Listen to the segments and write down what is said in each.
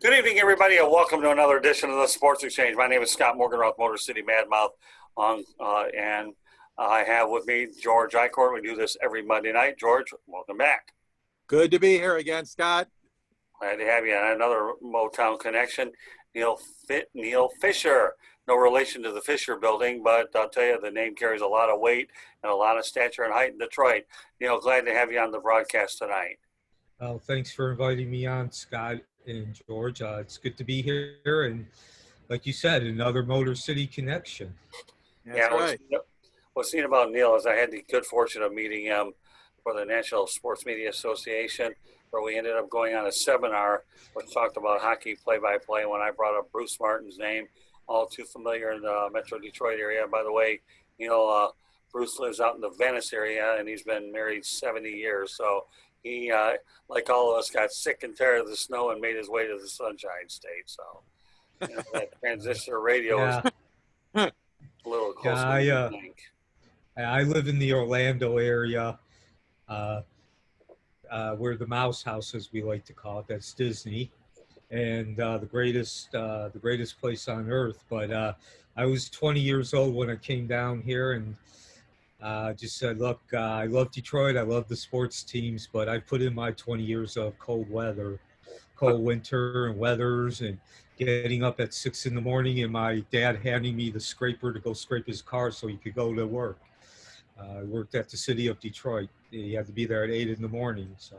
Good evening, everybody, and welcome to another edition of the Sports Exchange. My name is Scott Morganroth, Motor City Madmouth, and I have with me George Eichorn. We do this every Monday night. George, welcome back. Good to be here again, Scott. Glad to have you on another Motown connection. Neil Fisher. No relation to the Fisher building, but I'll tell you, the name carries a lot of weight and a lot of stature and height in Detroit. Neil, glad to have you on the broadcast tonight. Well, thanks for inviting me on, Scott and George. It's good to be here, and like you said, another Motor City connection. That's right. What's neat about Neil is I had the good fortune of meeting him for the National Sports Media Association, where we ended up going on a seminar which talked about hockey play-by-play when I brought up Bruce Martin's name, all too familiar in the Metro Detroit area. And by the way, Bruce lives out in the Venice area, and he's been married 70 years, so he, like all of us, got sick and tired of the snow and made his way to the Sunshine State. So that transistor radio is a little closer than you think. I live in the Orlando area, where the Mouse House, as we like to call it, that's Disney, and the greatest place on earth. But I was 20 years old when I came down here, and just said, look, I love Detroit. I love the sports teams, but I put in my 20 years of cold winter and weathers, and getting up at 6 a.m. and my dad handing me the scraper to go scrape his car so he could go to work. I worked at the city of Detroit. He had to be there at 8 a.m. So.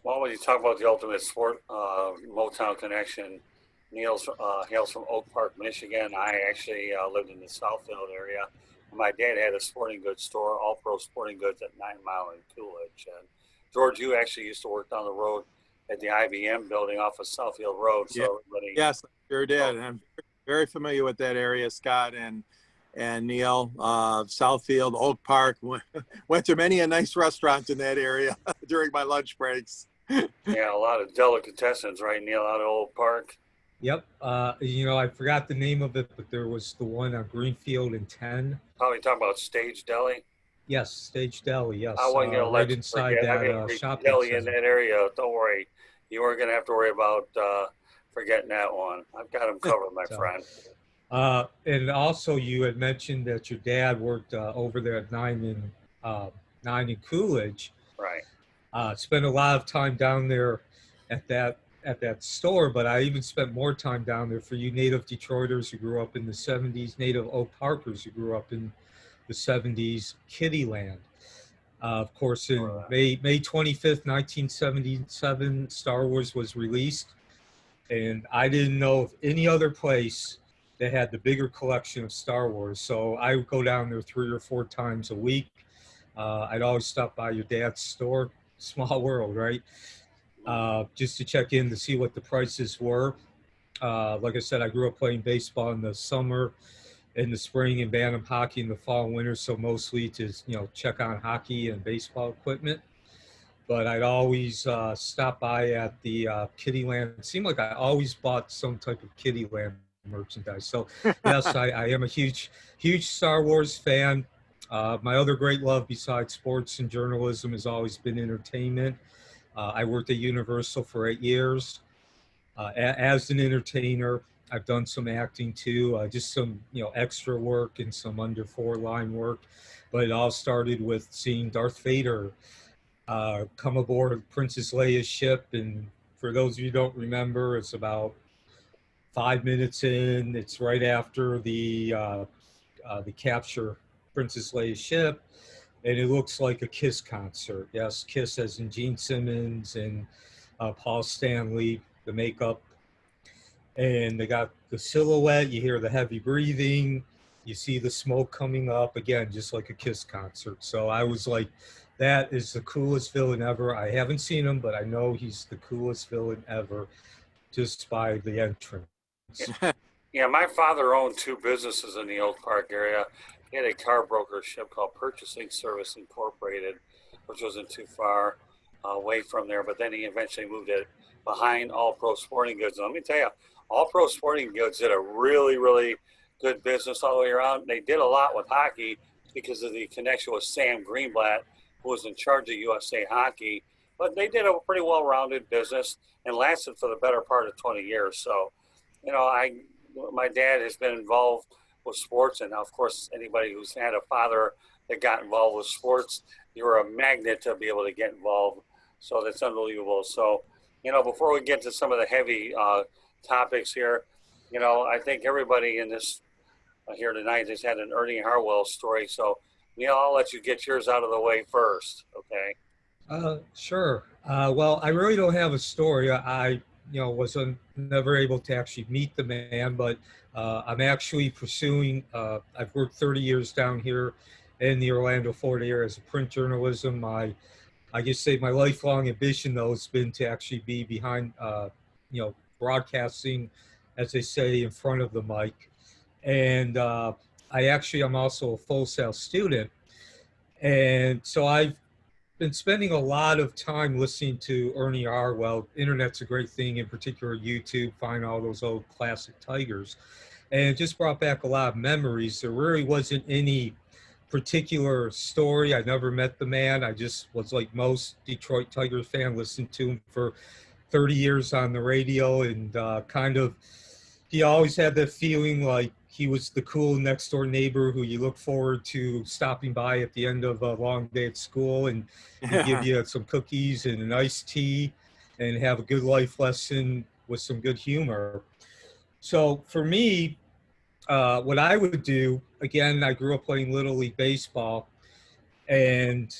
Well, when you talk about the ultimate sport Motown connection, Neil hails from Oak Park, Michigan. I actually lived in the Southfield area. My dad had a sporting goods store, All Pro Sporting Goods, at 9 Mile and Coolidge. And George, you actually used to work down the road at the IBM building off of Southfield Road. So yes, I sure did. And I'm very familiar with that area, Scott and Neil. Southfield, Oak Park. Went to many a nice restaurant in that area during my lunch breaks. Yeah, a lot of delicatessens, right, Neil, out of Oak Park? Yep. I forgot the name of it, but there was the one on Greenfield and 10. Probably talking about Stage Deli. Yes, Stage Deli. Yes. I wasn't going to let right inside that shopping deli center. in that area. Don't worry. You weren't going to have to worry about forgetting that one. I've got them covered, my friend. And also, you had mentioned that your dad worked over there at 9 and Coolidge. Right. Spent a lot of time down there at that store, but I even spent more time down there for you native Detroiters who grew up in the 70s, native Oak Parkers who grew up in the 70s, Kittyland. Of course, in May 25th, 1977, Star Wars was released, and I didn't know of any other place that had the bigger collection of Star Wars, so I would go down there 3 or 4 times a week. I'd always stop by your dad's store, small world, right? Just to check in to see what the prices were. Like I said, I grew up playing baseball in the summer, in the spring, and Bantam hockey in the fall and winter, so mostly to check on hockey and baseball equipment. But I'd always stop by at the Kittyland. It seemed like I always bought some type of Kittyland merchandise. So yes, I am a huge Star Wars fan. My other great love besides sports and journalism has always been entertainment. I worked at Universal for 8 years as an entertainer. I've done some acting too, just some extra work and some under 4 line work. But it all started with seeing Darth Vader come aboard Princess Leia's ship. And for those of you who don't remember, it's about 5 minutes in. It's right after the capture Princess Leia's ship. And it looks like a Kiss concert. Yes, Kiss as in Gene Simmons and Paul Stanley, the makeup. And they got the silhouette. You hear the heavy breathing. You see the smoke coming up. Again, just like a Kiss concert. So I was like, that is the coolest villain ever. I haven't seen him, but I know he's the coolest villain ever just by the entrance. Yeah, my father owned 2 businesses in the Oak Park area. He had a car brokership called Purchasing Service Incorporated, which wasn't too far away from there. But then he eventually moved it behind All Pro Sporting Goods. And let me tell you, All Pro Sporting Goods did a really, really good business all the way around. They did a lot with hockey because of the connection with Sam Greenblatt, who was in charge of USA Hockey. but they did a pretty well-rounded business and lasted for the better part of 20 years. So, my dad has been involved with sports, and of course, anybody who's had a father that got involved with sports, you're a magnet to be able to get involved. So that's unbelievable. So, before we get to some of the heavy topics here, I think everybody in this here tonight has had an Ernie Harwell story. So, Neil, I'll let you get yours out of the way first. Okay. Sure. Well, I really don't have a story. I was never able to actually meet the man, but I'm actually pursuing. I've worked 30 years down here in the Orlando, Florida area as a print journalism. I just say my lifelong ambition, though, has been to actually be behind, broadcasting, as they say, in front of the mic. And I'm also a Full Sail student. And so I've been spending a lot of time listening to Ernie Harwell. Internet's a great thing, in particular YouTube, find all those old classic Tigers. And it just brought back a lot of memories. There really wasn't any particular story. I never met the man. I just was like most Detroit Tigers fan, listened to him for 30 years on the radio, and he always had that feeling like he was the cool next door neighbor who you look forward to stopping by at the end of a long day at school, and he'd give you some cookies and an iced tea and have a good life lesson with some good humor. So for me, what I would do, again, I grew up playing Little League Baseball, and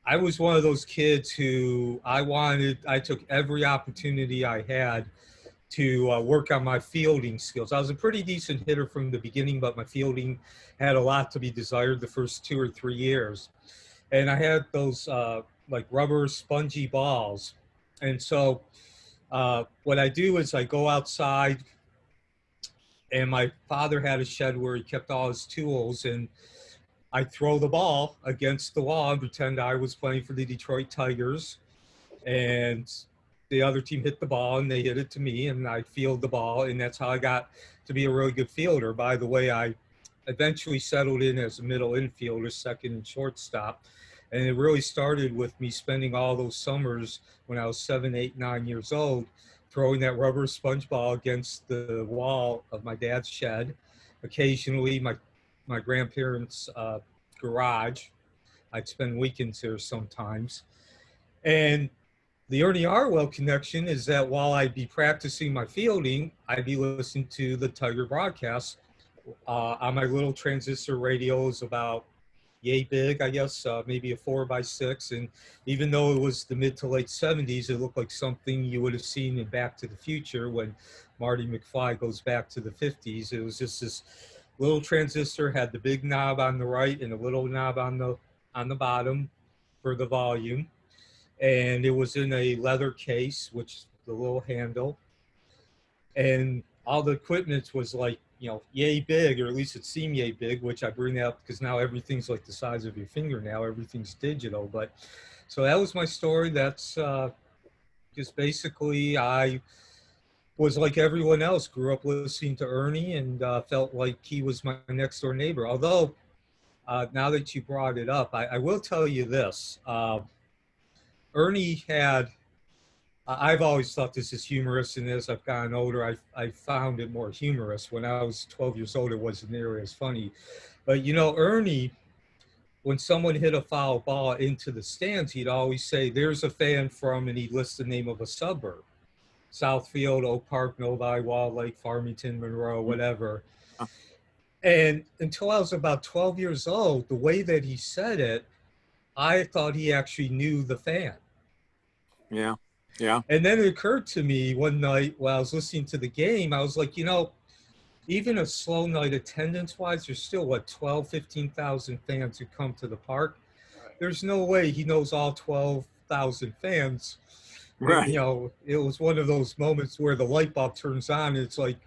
I was one of those kids who I took every opportunity I had to work on my fielding skills. I was a pretty decent hitter from the beginning, but my fielding had a lot to be desired the first 2 or 3 years. And I had those like rubber spongy balls. And so what I do is I go outside, and my father had a shed where he kept all his tools, and I throw the ball against the wall and pretend I was playing for the Detroit Tigers, and the other team hit the ball and they hit it to me, and I field the ball, and that's how I got to be a really good fielder. By the way, I eventually settled in as a middle infielder, second and shortstop, and it really started with me spending all those summers when I was 7, 8, 9 years old, throwing that rubber sponge ball against the wall of my dad's shed. Occasionally, my grandparents' garage. I'd spend weekends there sometimes. And the Ernie Harwell connection is that while I'd be practicing my fielding, I'd be listening to the Tiger broadcast on my little transistor radios, about yay big, I guess, maybe a 4x6. And even though it was the mid to late 70s, it looked like something you would have seen in Back to the Future when Marty McFly goes back to the 50s. It was just this little transistor, had the big knob on the right and a little knob on the bottom for the volume. And it was in a leather case, which the little handle. And all the equipment was like, yay big, or at least it seemed yay big, which I bring up because now everything's like the size of your fingernail. Everything's digital. But so that was my story. That's just basically, I was like everyone else, grew up listening to Ernie, and felt like he was my next door neighbor. Although, now that you brought it up, I will tell you this. Ernie had, I've always thought this is humorous, and as I've gotten older, I found it more humorous. When I was 12 years old, it wasn't nearly as funny. But, Ernie, when someone hit a foul ball into the stands, he'd always say, there's a fan from, and he'd list the name of a suburb. Southfield, Oak Park, Novi, Wall Lake, Farmington, Monroe, whatever. And until I was about 12 years old, the way that he said it, I thought he actually knew the fan. Yeah. Yeah. And then it occurred to me one night while I was listening to the game, I was like, even a slow night attendance-wise, there's still, 12, 15,000 fans who come to the park. There's no way he knows all 12,000 fans. Right. And, it was one of those moments where the light bulb turns on, and it's like,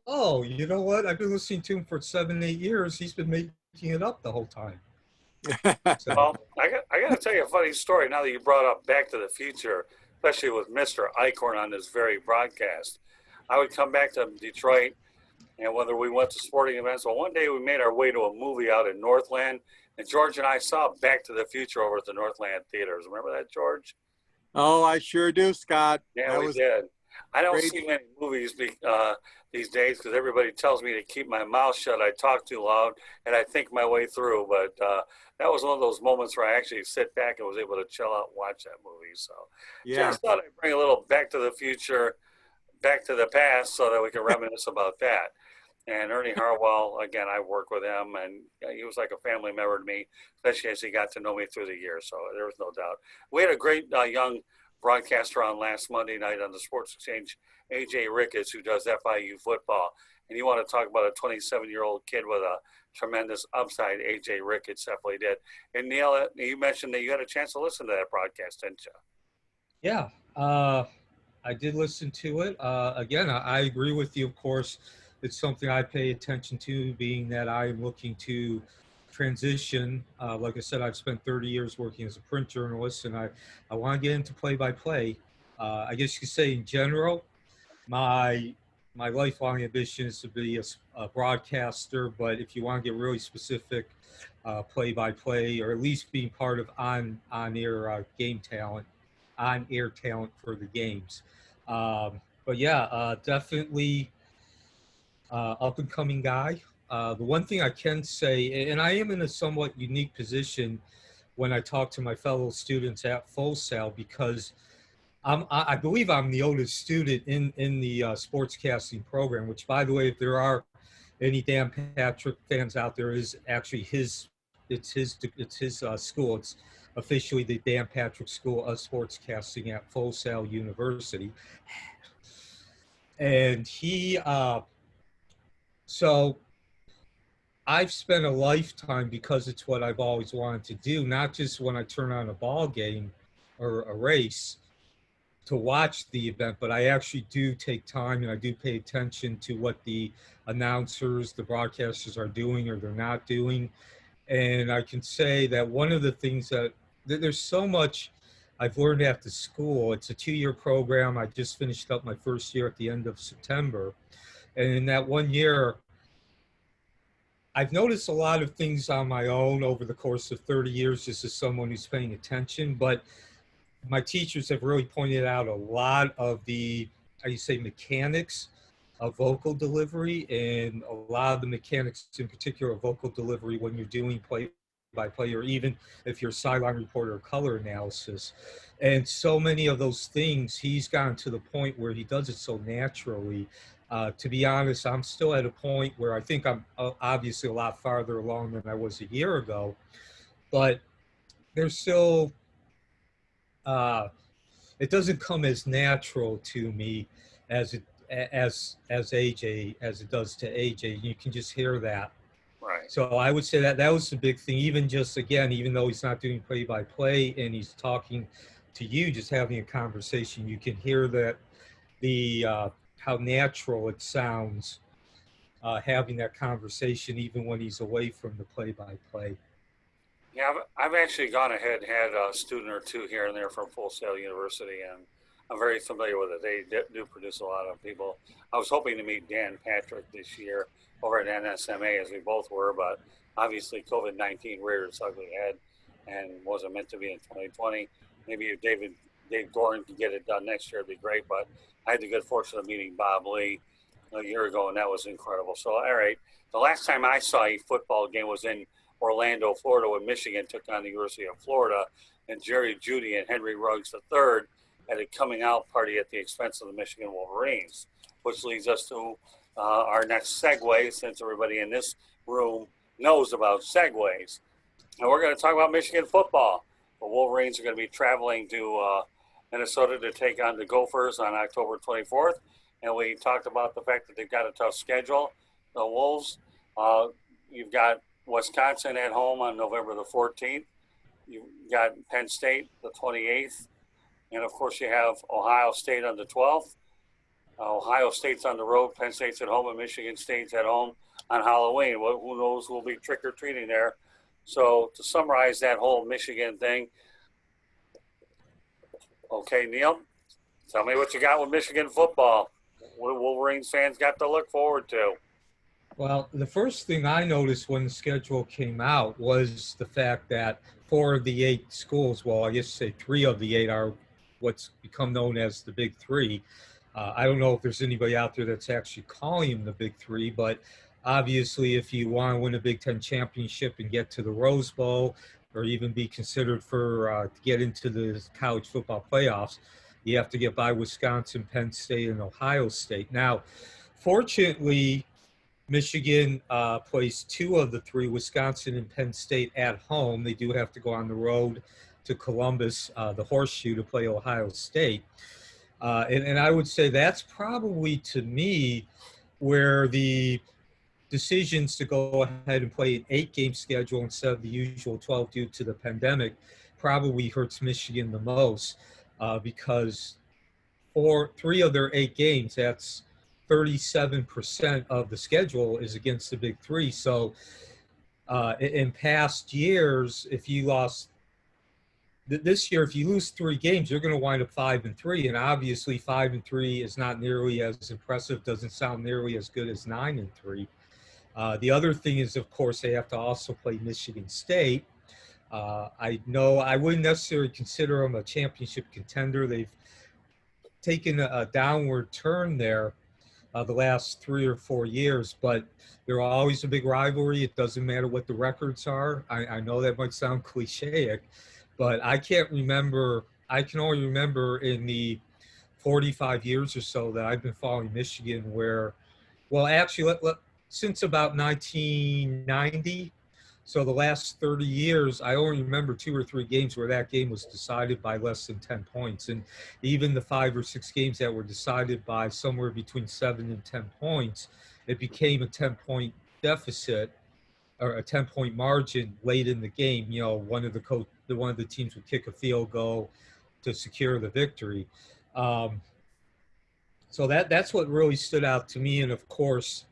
oh, you know what? I've been listening to him for 7, 8 years. He's been making it up the whole time. So, Well, I got to tell you a funny story now that you brought up Back to the Future, especially with Mr. Eichorn on this very broadcast. I would come back to Detroit, and whether we went to sporting events, well, one day we made our way to a movie out in Northland, and George and I saw Back to the Future over at the Northland Theaters. Remember that, George? Oh, I sure do, Scott. Yeah, That we was did. I don't great. see many movies these days because everybody tells me to keep my mouth shut. I talk too loud and I think my way through. But that was one of those moments where I actually sit back and was able to chill out and watch that movie. So Yeah. just thought I'd bring a little Back to the Future, Back to the Past so that we can reminisce about that. And Ernie Harwell, again, I work with him, and he was like a family member to me, especially as he got to know me through the years. So there was no doubt. We had a great young broadcaster on last Monday night on the Sports Exchange, AJ Ricketts, who does FIU football. And you want to talk about a 27-year-old kid with a tremendous upside, AJ Ricketts definitely did. And Neil, you mentioned that you had a chance to listen to that broadcast, didn't you? Yeah, I did listen to it. Again, I agree with you. Of course, it's something I pay attention to, being that I'm looking to transition. Like I said, I've spent 30 years working as a print journalist, and I want to get into play-by-play. I guess you could say in general, my my lifelong ambition is to be a broadcaster. But if you want to get really specific, play-by-play, or at least being part of on-air game talent, on-air talent for the games. But yeah, definitely up and coming guy. The one thing I can say, and I am in a somewhat unique position when I talk to my fellow students at Full Sail, because I believe I'm the oldest student in the sportscasting program, which, by the way, if there are any Dan Patrick fans out there, is actually it's his school. It's officially the Dan Patrick School of Sportscasting at Full Sail University. And so I've spent a lifetime, because it's what I've always wanted to do, not just when I turn on a ball game or a race to watch the event, but I actually do take time and I do pay attention to what the announcers, the broadcasters are doing or they're not doing. And I can say that one of the things that there's so much I've learned after school. It's a 2-year program. I just finished up my first year at the end of September. And in that 1 year, I've noticed a lot of things on my own over the course of 30 years, just as someone who's paying attention. But my teachers have really pointed out a lot of the, how you say, mechanics of vocal delivery, and a lot of the mechanics in particular of vocal delivery when you're doing play-by-play, or even if you're a sideline reporter or color analysis. And so many of those things, he's gotten to the point where he does it so naturally. To be honest, I'm still at a point where I think I'm obviously a lot farther along than I was a year ago, but there's still, it doesn't come as natural to me as AJ, as it does to AJ. You can just hear that. Right. So I would say that was the big thing. Even just, again, even though he's not doing play-by-play and he's talking to you, just having a conversation, you can hear that how natural it sounds having that conversation, even when he's away from the play-by-play. Yeah, I've actually gone ahead and had a student or two here and there from Full Sail University, and I'm very familiar with it. They do produce a lot of people. I was hoping to meet Dan Patrick this year over at NSMA, as we both were, but obviously COVID-19 reared its ugly head and wasn't meant to be in 2020. Maybe if Dave Gorin could get it done next year, it'd be great, but I had the good fortune of meeting Bob Lee a year ago, and that was incredible. So, all right, the last time I saw a football game was in Orlando, Florida, when Michigan took on the University of Florida, and Jerry Jeudy and Henry Ruggs III had a coming out party at the expense of the Michigan Wolverines, which leads us to our next segue, since everybody in this room knows about segues. And we're going to talk about Michigan football. The Wolverines are going to be traveling to Minnesota to take on the Gophers on October 24th. And we talked about the fact that they've got a tough schedule. The Wolves, you've got Wisconsin at home on November the 14th. You've got Penn State the 28th. And, of course, you have Ohio State on the 12th. Ohio State's on the road. Penn State's at home, and Michigan State's at home on Halloween. Well, who knows who will be trick-or-treating there. So to summarize that whole Michigan thing, okay, Neil, tell me what you got with Michigan football. What Wolverines fans got to look forward to? Well, the first thing I noticed when the schedule came out was the fact that 4 of the 8 schools, well, I guess say 3 of the 8 are what's become known as the Big Three. I don't know if there's anybody out there that's actually calling them the Big Three, but obviously, if you want to win a Big Ten championship and get to the Rose Bowl, or even be considered for to get into the college football playoffs, you have to get by Wisconsin, Penn State, and Ohio State. Now, fortunately, Michigan plays two of the three, Wisconsin and Penn State, at home. They do have to go on the road to Columbus, the Horseshoe, to play Ohio State. And I would say that's probably, to me, where the decisions to go ahead and play an 8-game schedule instead of the usual 12 due to the pandemic probably hurts Michigan the most, because for 3 of their 8 games, that's 37% of the schedule is against the Big Three. So in past years, if you lost this year, if you lose 3 games, you're going to wind up 5-3, and obviously 5-3 is not nearly as impressive, doesn't sound nearly as good as 9-3. The other thing is, of course, they have to also play Michigan State. I know I wouldn't necessarily consider them a championship contender. They've taken a downward turn there the last 3 or 4 years, but they're always a big rivalry. It doesn't matter what the records are. I know that might sound cliche, but I can't remember. I can only remember in the 45 years or so that I've been following Michigan where, well, actually, since about 1990, so the last 30 years, I only remember 2 or 3 games where that game was decided by less than 10 points. And even the 5 or 6 games that were decided by somewhere between 7 and 10 points, it became a 10-point deficit or a 10-point margin late in the game. You know, one of the teams would kick a field goal to secure the victory. So that's what really stood out to me. And of course,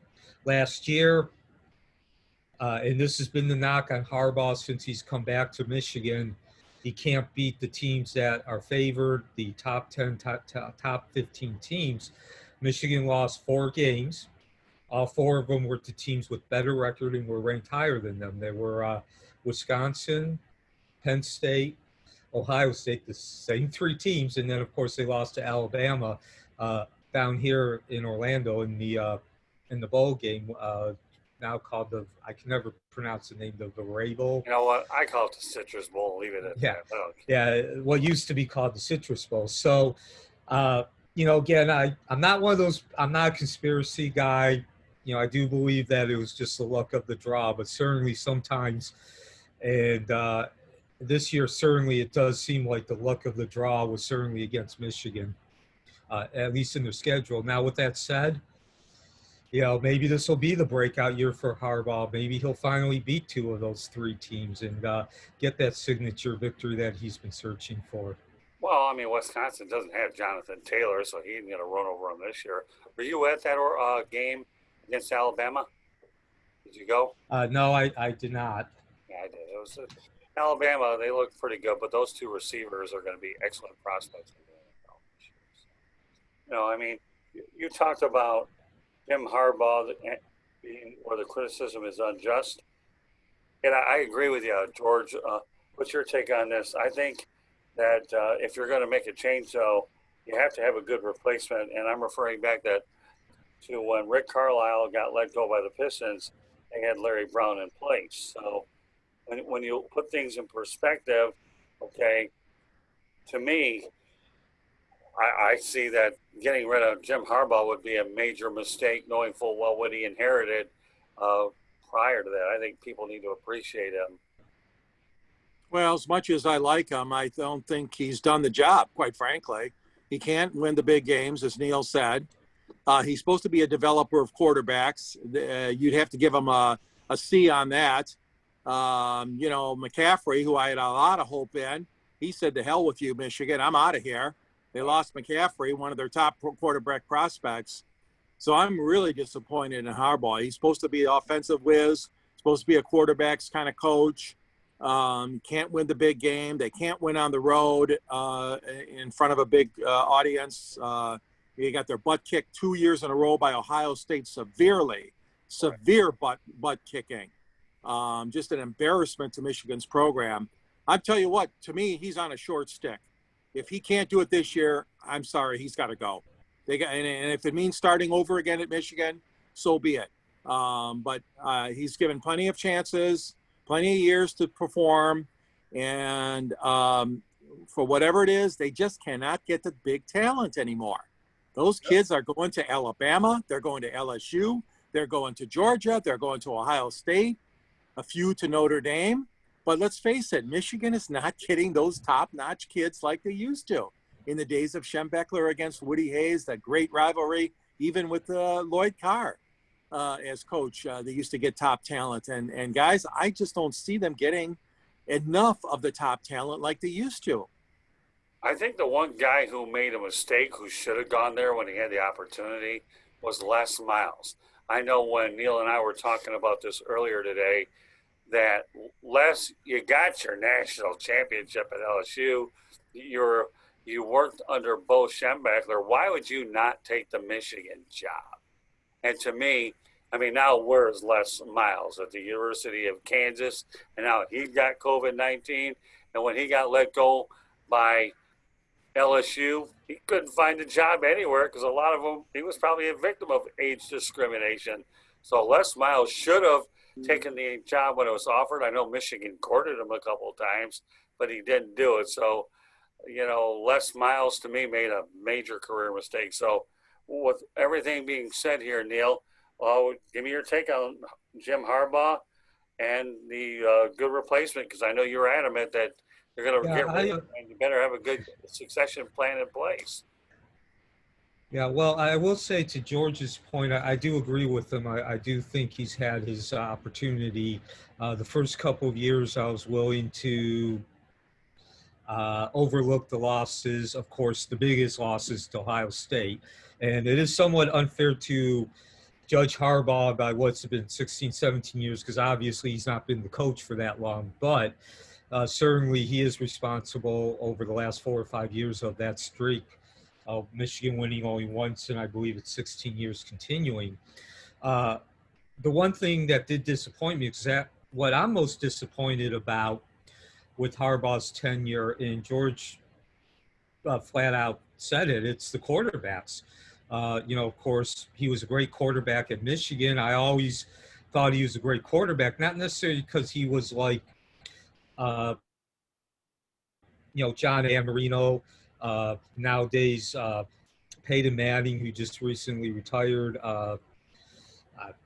last year, and this has been the knock on Harbaugh since he's come back to Michigan, he can't beat the teams that are favored, the top 10, top 15 teams. Michigan lost 4 games. All 4 of them were to teams with better record and were ranked higher than them. They were Wisconsin, Penn State, Ohio State, the same 3 teams. And then, of course, they lost to Alabama down here in Orlando in the bowl game, now called I can never pronounce the name, the Bowl. You know what? I call it the Citrus Bowl. Leave it at that. Yeah, what used to be called the Citrus Bowl. So, you know, again, I'm not one of those, I'm not a conspiracy guy. You know, I do believe that it was just the luck of the draw, but certainly sometimes, and this year, certainly it does seem like the luck of the draw was certainly against Michigan, at least in their schedule. Now, with that said, you know, maybe this will be the breakout year for Harbaugh. Maybe he'll finally beat 2 of those 3 teams and get that signature victory that he's been searching for. Well, I mean, Wisconsin doesn't have Jonathan Taylor, so he ain't going to run over him this year. Were you at that game against Alabama? Did you go? No, I did not. Yeah, I did. It was Alabama. They look pretty good, but those 2 receivers are going to be excellent prospects. You know, I mean, you talked about Jim Harbaugh being where the criticism is unjust. And I agree with you, George. What's your take on this? I think that if you're going to make a change, though, you have to have a good replacement. And I'm referring back to when Rick Carlisle got let go by the Pistons, they had Larry Brown in place. So when you put things in perspective, okay, to me, I see that getting rid of Jim Harbaugh would be a major mistake, knowing full well what he inherited prior to that. I think people need to appreciate him. Well, as much as I like him, I don't think he's done the job, quite frankly. He can't win the big games, as Neil said. He's supposed to be a developer of quarterbacks. You'd have to give him a C on that. You know, McCaffrey, who I had a lot of hope in, he said, "To hell with you, Michigan. I'm out of here." They lost McCaffrey, one of their top quarterback prospects. So I'm really disappointed in Harbaugh. He's supposed to be an offensive whiz, supposed to be a quarterback's kind of coach. Can't win the big game. They can't win on the road in front of a big audience. They got their butt kicked 2 years in a row by Ohio State severe butt kicking. Just an embarrassment to Michigan's program. I tell you what, to me, he's on a short stick. If he can't do it this year, I'm sorry, he's got to go. And if it means starting over again at Michigan, so be it. But he's given plenty of chances, plenty of years to perform, and for whatever it is, they just cannot get the big talent anymore. Those kids are going to Alabama, they're going to LSU, they're going to Georgia, they're going to Ohio State, a few to Notre Dame. But let's face it, Michigan is not getting those top-notch kids like they used to. In the days of Schembechler against Woody Hayes, that great rivalry, even with Lloyd Carr as coach, they used to get top talent. And guys, I just don't see them getting enough of the top talent like they used to. I think the one guy who made a mistake, who should have gone there when he had the opportunity, was Les Miles. I know when Neil and I were talking about this earlier today, that Les, you got your national championship at LSU. You worked under Bo Schembechler. Why would you not take the Michigan job? And to me, I mean, now where's Les Miles? At the University of Kansas, and now he got COVID-19. And when he got let go by LSU, he couldn't find a job anywhere because a lot of them, he was probably a victim of age discrimination. So Les Miles should have taken the job when it was offered. I know Michigan courted him a couple of times, but he didn't do it. So, you know, Les Miles to me made a major career mistake. So with everything being said here, Neil, give me your take on Jim Harbaugh and the good replacement, because I know you're adamant that you're going to get rid of him, and you better have a good succession plan in place. Yeah, well, I will say to George's point, I do agree with him. I do think he's had his opportunity. The first couple of years, I was willing to overlook the losses, of course, the biggest losses to Ohio State. And it is somewhat unfair to judge Harbaugh by what's been 16, 17 years, because obviously he's not been the coach for that long. But certainly he is responsible over the last 4 or 5 years of that streak of Michigan winning only once, and I believe it's 16 years continuing. The one thing that did disappoint me is that what I'm most disappointed about with Harbaugh's tenure, and George flat out said it, it's the quarterbacks. You know, of course, he was a great quarterback at Michigan. I always thought he was a great quarterback, not necessarily because he was like, you know, John Amarino, nowadays Peyton Manning, who just recently retired.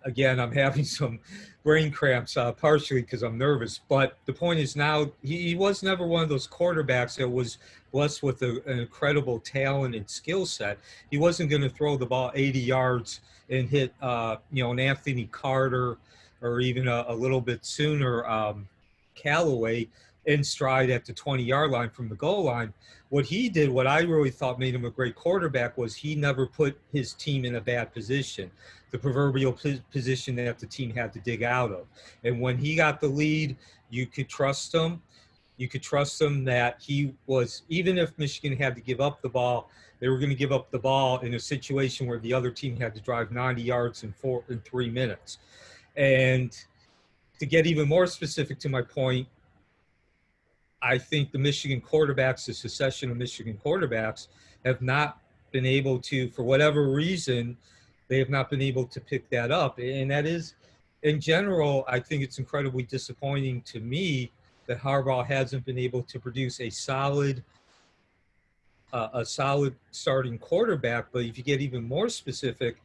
Again, I'm having some brain cramps, partially because I'm nervous. But the point is now he was never one of those quarterbacks that was blessed with an incredible talent and skill set. He wasn't going to throw the ball 80 yards and hit, you know, an Anthony Carter or even a little bit sooner Callaway in stride at the 20-yard line from the goal line. What he did, what I really thought made him a great quarterback, was he never put his team in a bad position, the proverbial position that the team had to dig out of. And when he got the lead, you could trust him. You could trust him that he was, even if Michigan had to give up the ball, they were going to give up the ball in a situation where the other team had to drive 90 yards in 3 minutes. And to get even more specific to my point, I think the Michigan quarterbacks, the succession of Michigan quarterbacks, have not been able to, for whatever reason, they have not been able to pick that up. And that is, in general, I think it's incredibly disappointing to me that Harbaugh hasn't been able to produce a solid starting quarterback. But if you get even more specific,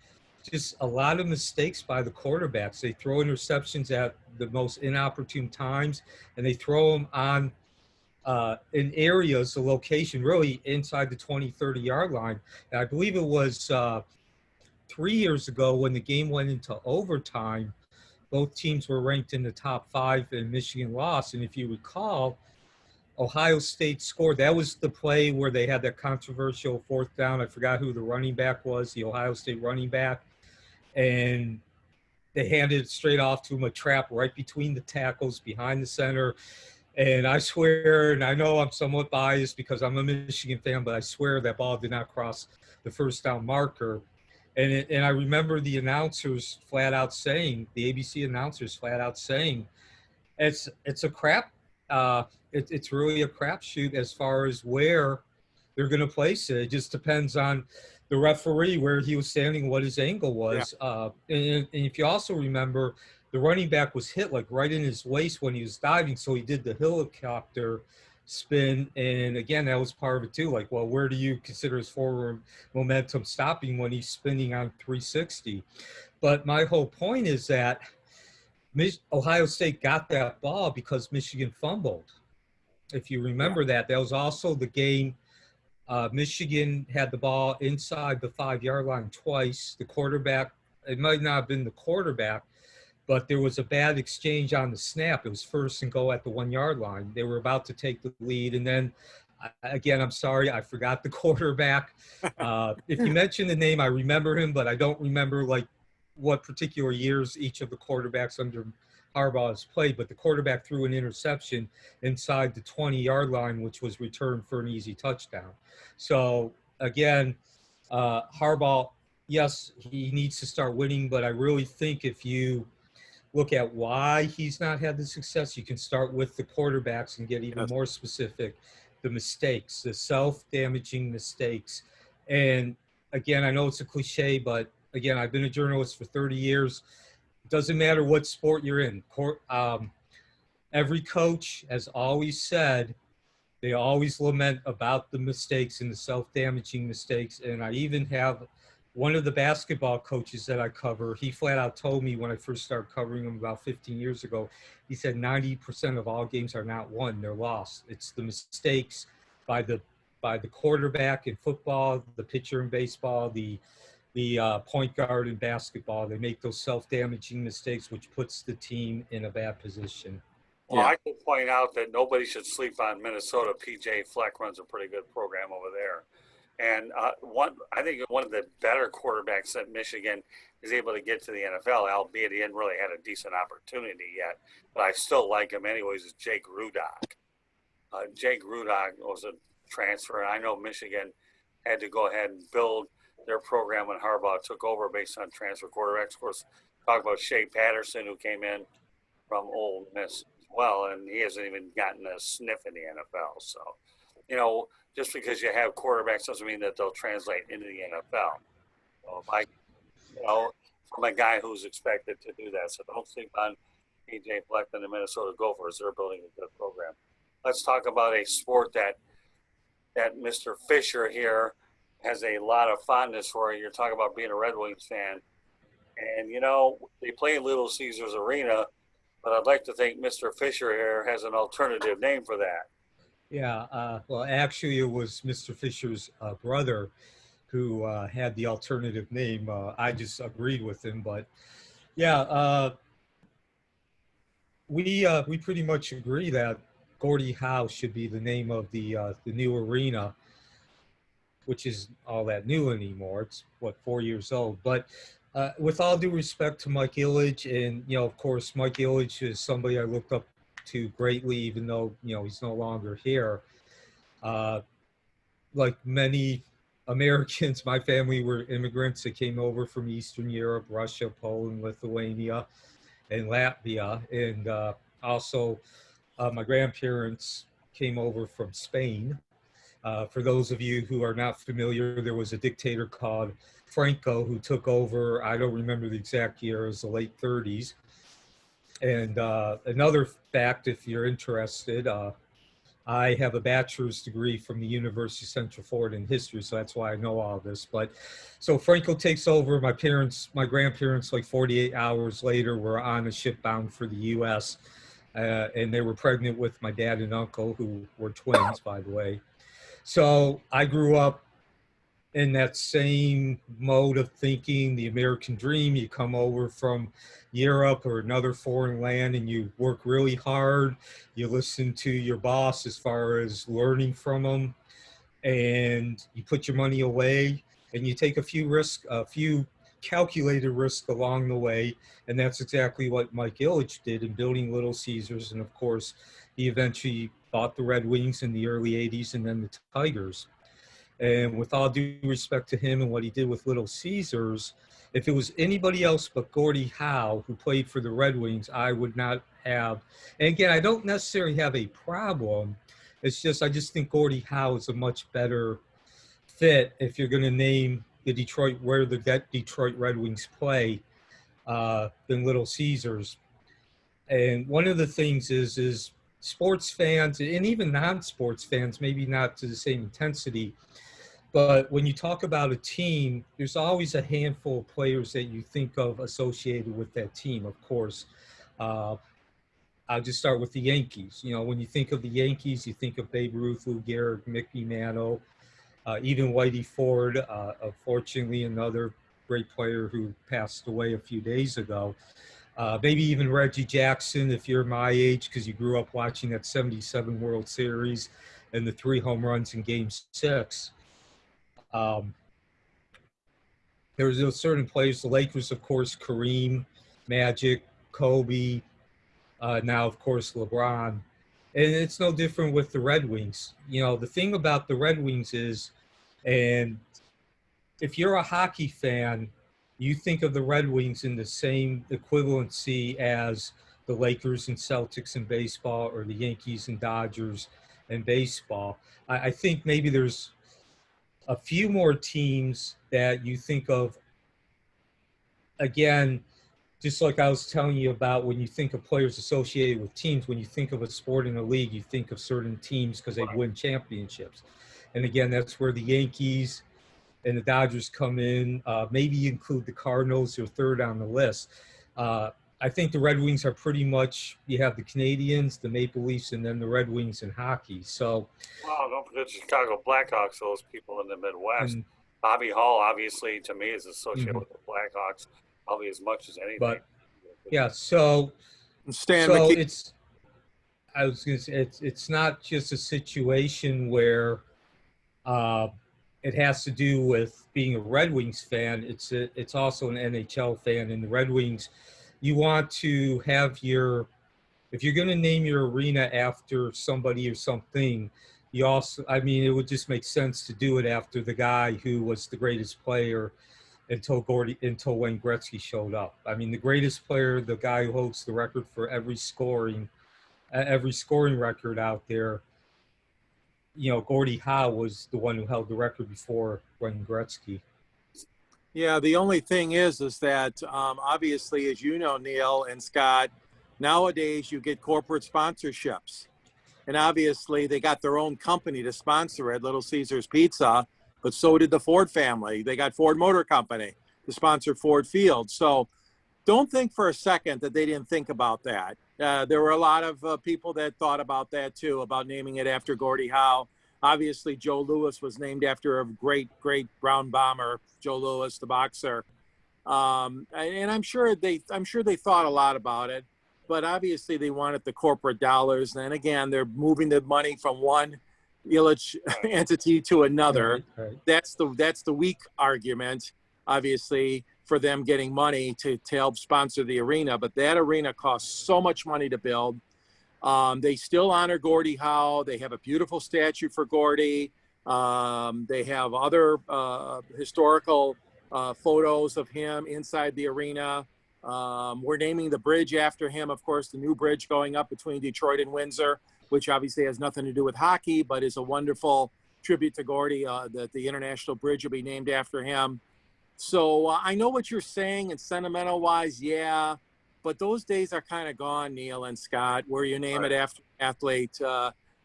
just a lot of mistakes by the quarterbacks. They throw interceptions at the most inopportune times, and they throw them on in areas, the location really inside the 20, 30-yard line. And I believe it was 3 years ago when the game went into overtime, both teams were ranked in the top 5 and Michigan lost. And if you recall, Ohio State scored. That was the play where they had that controversial 4th down. I forgot who the running back was, the Ohio State running back. And they handed it straight off to him, a trap right between the tackles behind the center. And I swear, and I know I'm somewhat biased because I'm a Michigan fan, but I swear that ball did not cross the first down marker. And I remember the announcers flat out saying, the ABC announcers flat out saying, it's a crap. It's really a crapshoot as far as where they're going to place it. It just depends on the referee, where he was standing, what his angle was. And if you also remember, the running back was hit like right in his waist when he was diving, so he did the helicopter spin. And again, that was part of it too. Like, well, where do you consider his forward momentum stopping when he's spinning on 360? But my whole point is that Ohio State got that ball because Michigan fumbled. If you remember that was also the game. Michigan had the ball inside the 5-yard line twice. The quarterback, it might not have been the quarterback, but there was a bad exchange on the snap. It was first and goal at the 1-yard line. They were about to take the lead. And then, again, I'm sorry, I forgot the quarterback. If you mention the name, I remember him, but I don't remember like what particular years each of the quarterbacks under Harbaugh has played. But the quarterback threw an interception inside the 20-yard line, which was returned for an easy touchdown. So, again, Harbaugh, yes, he needs to start winning, but I really think if you look at why he's not had the success, you can start with the quarterbacks and get even more specific. The mistakes, the self-damaging mistakes. And again, I know it's a cliche, but again, I've been a journalist for 30 years. It doesn't matter what sport you're in. Every coach has always said, they always lament about the mistakes and the self-damaging mistakes. And I even have one of the basketball coaches that I cover, he flat out told me when I first started covering him about 15 years ago, he said 90% of all games are not won, they're lost. It's the mistakes by the quarterback in football, the pitcher in baseball, the point guard in basketball. They make those self-damaging mistakes, which puts the team in a bad position. Well, I can point out that nobody should sleep on Minnesota. PJ Fleck runs a pretty good program over there. And I think one of the better quarterbacks that Michigan is able to get to the NFL, albeit he hadn't really had a decent opportunity yet, but I still like him anyways, is Jake Rudock. Jake Rudock was a transfer, and I know Michigan had to go ahead and build their program when Harbaugh took over based on transfer quarterbacks. Of course, talk about Shea Patterson, who came in from Ole Miss as well, and he hasn't even gotten a sniff in the NFL. So, just because you have quarterbacks doesn't mean that they'll translate into the NFL. So from a guy who's expected to do that. So don't sleep on PJ Fleck and the Minnesota Gophers. They're building a good program. Let's talk about a sport that Mr. Fisher here has a lot of fondness for. You're talking about being a Red Wings fan. And, they play in Little Caesars Arena, but I'd like to think Mr. Fisher here has an alternative name for that. Yeah, well, actually, it was Mr. Fisher's brother who had the alternative name. I just agreed with him, but yeah, we pretty much agree that Gordie Howe should be the name of the new arena, which is all that new anymore. It's 4 years old, but. With all due respect to Mike Ilitch, and of course, Mike Ilitch is somebody I looked up to greatly, even though he's no longer here. Like many Americans, my family were immigrants that came over from Eastern Europe, Russia, Poland, Lithuania, and Latvia, and also my grandparents came over from Spain. For those of you who are not familiar, there was a dictator called Franco who took over, I don't remember the exact year, it was the late 30s. And another fact, if you're interested, I have a bachelor's degree from the University of Central Florida in history, so that's why I know all this. But so Franco takes over, my grandparents, like 48 hours later, were on a ship bound for the U.S., and they were pregnant with my dad and uncle, who were twins, by the way. So I grew up in that same mode of thinking, the American dream. You come over from Europe or another foreign land and you work really hard. You listen to your boss as far as learning from them, and you put your money away and you take a few calculated risks along the way. And that's exactly what Mike Ilitch did in building Little Caesars. And of course, he eventually bought the Red Wings in the early 80s and then the Tigers. And with all due respect to him and what he did with Little Caesars, if it was anybody else but Gordie Howe who played for the Red Wings, I would not have. And again, I don't necessarily have a problem It's just I just think Gordie Howe is a much better fit if you're going to name the where the Detroit Red Wings play than Little Caesars. And one of the things is sports fans and even non-sports fans, maybe not to the same intensity, but when you talk about a team, there's always a handful of players that you think of associated with that team, of course. Uh, I'll just start with the Yankees. You know, when you think of the Yankees, you think of Babe Ruth, Lou Gehrig, Mickey Mantle, even Whitey Ford, unfortunately another great player who passed away a few days ago. Maybe even Reggie Jackson, if you're my age, because you grew up watching that 77 World Series and the 3 home runs in Game 6. There's those certain players, the Lakers, of course, Kareem, Magic, Kobe, now, of course, LeBron. And it's no different with the Red Wings. You know, the thing about the Red Wings is, and if you're a hockey fan, you think of the Red Wings in the same equivalency as the Lakers and Celtics in baseball or the Yankees and Dodgers in baseball. I think maybe there's a few more teams that you think of, again, just like I was telling you about when you think of players associated with teams, when you think of a sport in a league, you think of certain teams because they win championships. And again, that's where the Yankees and the Dodgers come in. Maybe you include the Cardinals, who are third on the list. I think the Red Wings are pretty much, you have the Canadians, the Maple Leafs, and then the Red Wings in hockey. So, Wow, don't forget the Chicago Blackhawks, those people in the Midwest. and, Bobby Hall, obviously, to me, is associated Mhm. with the Blackhawks probably as much as anything. but yeah, so Stan so McKee. I was going to say, it's not just a situation where it has to do with being a Red Wings fan. It's also an NHL fan. And the Red Wings, you want to have if you're going to name your arena after somebody or something, you also, I mean, it would just make sense to do it after the guy who was the greatest player until Wayne Gretzky showed up. I mean, the greatest player, the guy who holds the record for every scoring record out there, you know, Gordie Howe was the one who held the record before Wayne Gretzky. Yeah, the only thing is that obviously, as you know, Neil and Scott, nowadays you get corporate sponsorships. And obviously they got their own company to sponsor it, Little Caesars Pizza, but so did the Ford family. They got Ford Motor Company to sponsor Ford Field. So don't think for a second that they didn't think about that. There were a lot of people that thought about that too, about naming it after Gordie Howe. Obviously, Joe Louis was named after a great, great brown bomber, Joe Louis, the boxer. And I'm sure they thought a lot about it, but obviously they wanted the corporate dollars. And again, they're moving the money from one Illich entity to another. Right. That's the weak argument, obviously, for them getting money to help sponsor the arena. But that arena costs so much money to build. They still honor Gordie Howe. They have a beautiful statue for Gordie. They have other historical photos of him inside the arena. We're naming the bridge after him, of course, the new bridge going up between Detroit and Windsor, which obviously has nothing to do with hockey, but is a wonderful tribute to Gordie, that the International Bridge will be named after him. So I know what you're saying, and sentimental-wise, yeah, but those days are kind of gone, Neil and Scott, where you name it after an athlete.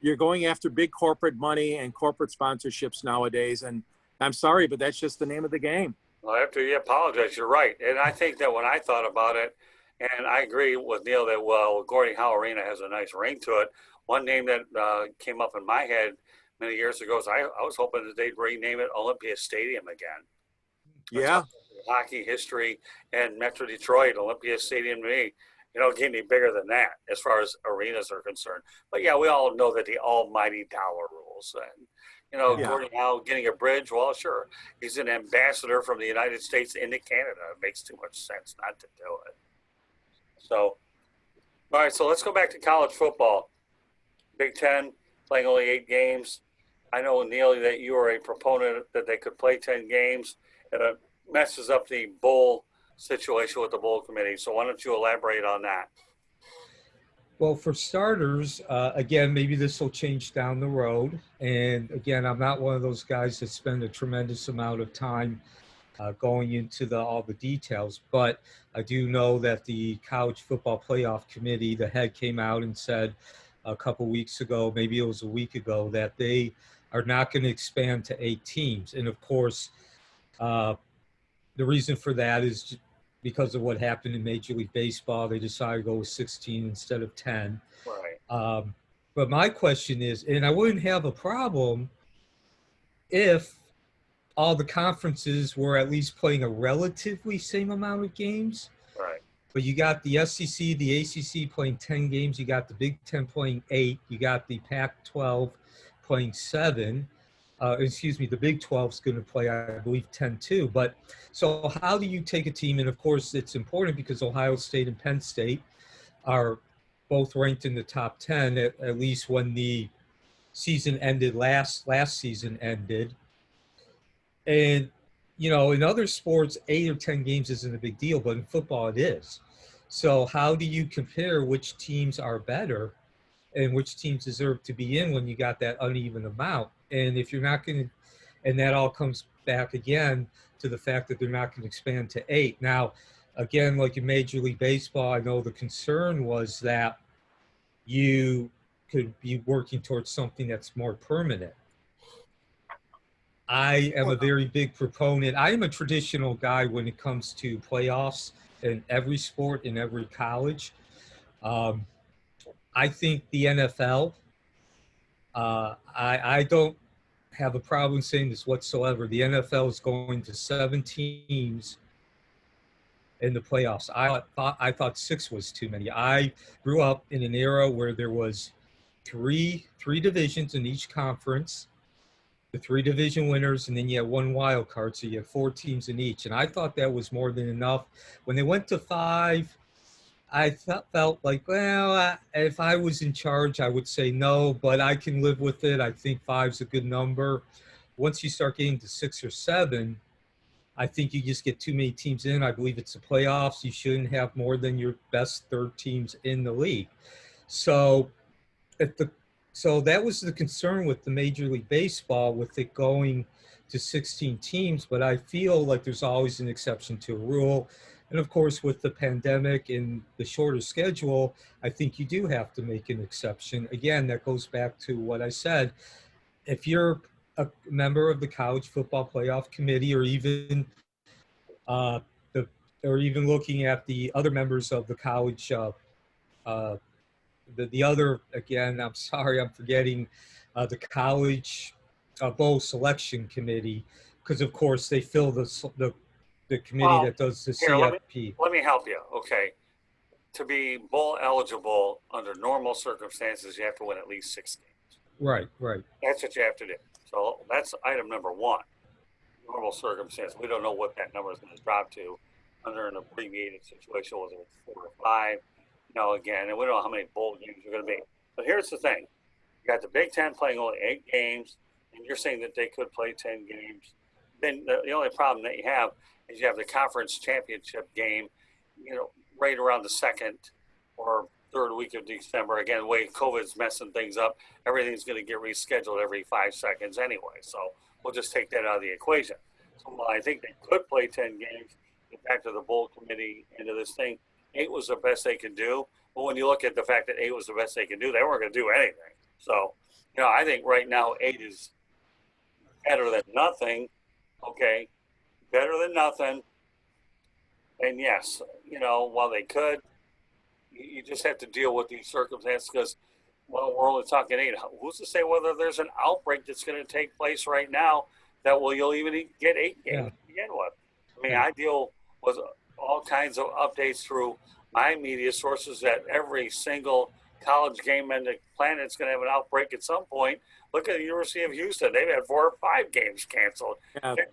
You're going after big corporate money and corporate sponsorships nowadays, and I'm sorry, but that's just the name of the game. Well, after you apologize, you're right. And I think that when I thought about it, and I agree with Neil that, well, Gordie Howe Arena has a nice ring to it. One name that came up in my head many years ago is I was hoping that they'd rename it Olympia Stadium again. Yeah. Hockey history and Metro Detroit, Olympia Stadium to me, you know, get any bigger than that as far as arenas are concerned. But yeah, we all know that the almighty dollar rules. And, you know, Yeah. Gordie Howe getting a bridge, well, sure. He's an ambassador from the United States into Canada. It makes too much sense not to do it. So, all right, so let's go back to college football. Big Ten playing only 8 games. I know, Neil, that you are a proponent that they could play 10 games, and it messes up the bowl situation with the bowl committee. So why don't you elaborate on that? Well, for starters, again, maybe this will change down the road. And again, I'm not one of those guys that spend a tremendous amount of time going into all the details, but I do know that the College Football Playoff Committee, the head came out and said a couple weeks ago, maybe it was a week ago, that they are not going to expand to 8 teams. And of course, the reason for that is because of what happened in Major League Baseball. They decided to go with 16 instead of 10. Right. But my question is, and I wouldn't have a problem if all the conferences were at least playing a relatively same amount of games. Right. But you got the SEC, the ACC playing 10 games. You got the Big Ten playing 8. You got the Pac-12 playing 7. The Big 12 is going to play, I believe, 10 too. But so how do you take a team? And of course, it's important because Ohio State and Penn State are both ranked in the top 10, at least when the season ended, last season ended. And, you know, in other sports, 8 or 10 games isn't a big deal, but in football it is. So how do you compare which teams are better and which teams deserve to be in when you got that uneven amount? And if you're not going to, and that all comes back again to the fact that they're not going to expand to 8. Now, again, like in Major League Baseball, I know the concern was that you could be working towards something that's more permanent. I am a very big proponent. I am a traditional guy when it comes to playoffs in every sport, in every college. I think the NFL, I don't have a problem saying this whatsoever. The NFL is going to 7 teams in the playoffs. I thought 6 was too many. I grew up in an era where there was three divisions in each conference, the 3 division winners, and then you had 1 wild card, so you had 4 teams in each. And I thought that was more than enough. When they went to 5, I felt like, well, if I was in charge, I would say no, but I can live with it. I think 5's a good number. Once you start getting to 6 or 7, I think you just get too many teams in. I believe it's the playoffs. You shouldn't have more than your best 3rd teams in the league. So so that was the concern with the Major League Baseball, with it going to 16 teams. But I feel like there's always an exception to a rule. And of course, with the pandemic and the shorter schedule, I think you do have to make an exception. Again, that goes back to what I said. If you're a member of the College Football Playoff Committee, or even looking at the other members of the college, the other, again, I'm sorry, I'm forgetting the College Bowl Selection Committee, because of course they fill the committee that does the CFP. Let me help you. Okay. To be bowl eligible under normal circumstances, you have to win at least 6 games. Right. That's what you have to do. So that's item number 1. Normal circumstance. We don't know what that number is going to drop to under an abbreviated situation, whether it's 4 or 5. Again, and we don't know how many bowl games are going to be. But here's the thing. You got the Big Ten playing only 8 games, and you're saying that they could play 10 games. Then the only problem that you have is you have the conference championship game, right around the 2nd or 3rd week of December. Again, the way COVID's messing things up, everything's going to get rescheduled every 5 seconds anyway. So we'll just take that out of the equation. So while I think they could play 10 games, get back to the bowl committee into this thing, 8 was the best they could do. But when you look at the fact that 8 was the best they could do, they weren't going to do anything. So, I think right now 8 is better than nothing. Okay, better than nothing. And yes, while they could, you just have to deal with these circumstances because, well, we're only talking 8. Who's to say whether there's an outbreak that's going to take place right now that you'll even get 8 games to begin with? I mean, I deal with all kinds of updates through my media sources that every single college game on the planet is going to have an outbreak at some point. Look at the University of Houston. They've had 4 or 5 games canceled.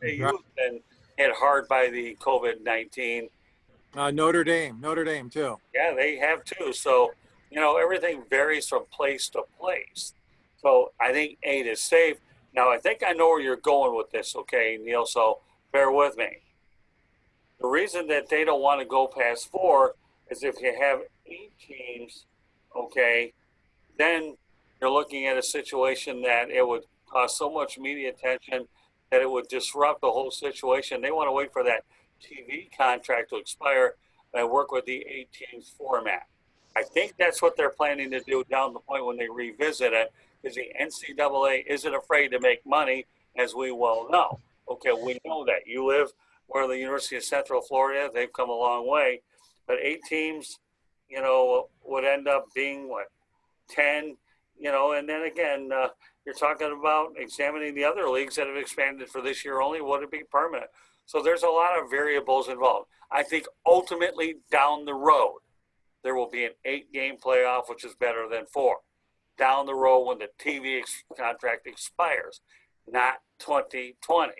Houston hit hard by the COVID-19. Notre Dame too. Yeah, they have too. So, everything varies from place to place. So I think 8 is safe. Now, I think I know where you're going with this, okay, Neil, so bear with me. The reason that they don't want to go past 4 is if you have 8 teams, okay, then you're looking at a situation that it would cost so much media attention that it would disrupt the whole situation. They want to wait for that TV contract to expire and work with the 18 format. I think that's what they're planning to do down the point when they revisit it, because the NCAA isn't afraid to make money, as we well know. Okay, we know that. You live where the University of Central Florida, they've come a long way, but 8 teams, would end up being what, 10, and then again, you're talking about examining the other leagues that have expanded for this year only. Would it be permanent? So there's a lot of variables involved. I think ultimately down the road, there will be an 8-game playoff, which is better than 4. Down the road when the TV contract expires, not 2020.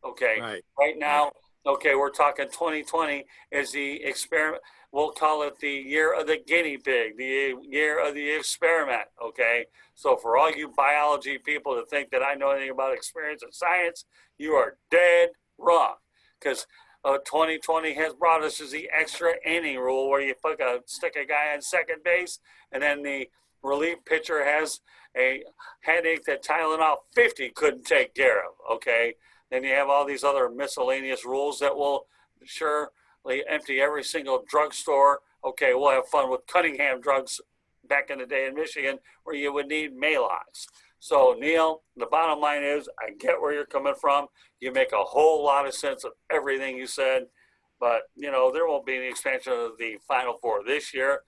Okay. Right now, okay, we're talking 2020 is the experiment. We'll call it the year of the guinea pig, the year of the experiment, okay? So for all you biology people that think that I know anything about experience and science, you are dead wrong, because 2020 has brought us is the extra inning rule, where you stick a guy on second base, and then the relief pitcher has a headache that Tylenol 50 couldn't take care of, okay? Then you have all these other miscellaneous rules that will surely empty every single drugstore. Okay, we'll have fun with Cunningham drugs back in the day in Michigan, where you would need Maalox. So, Neil, the bottom line is, I get where you're coming from. You make a whole lot of sense of everything you said, but, there won't be any expansion of the Final Four this year.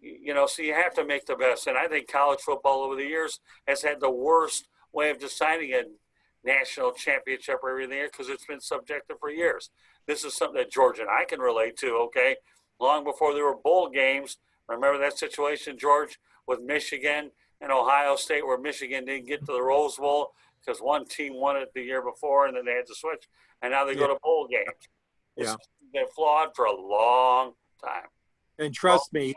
So you have to make the best. And I think college football over the years has had the worst way of deciding a national championship every year, because it's been subjective for years. This is something that George and I can relate to, okay? Long before there were bowl games. Remember that situation, George, with Michigan and Ohio State, where Michigan didn't get to the Rose Bowl because one team won it the year before, and then they had to switch, and now they go to bowl games. It's been flawed for a long time. And trust me,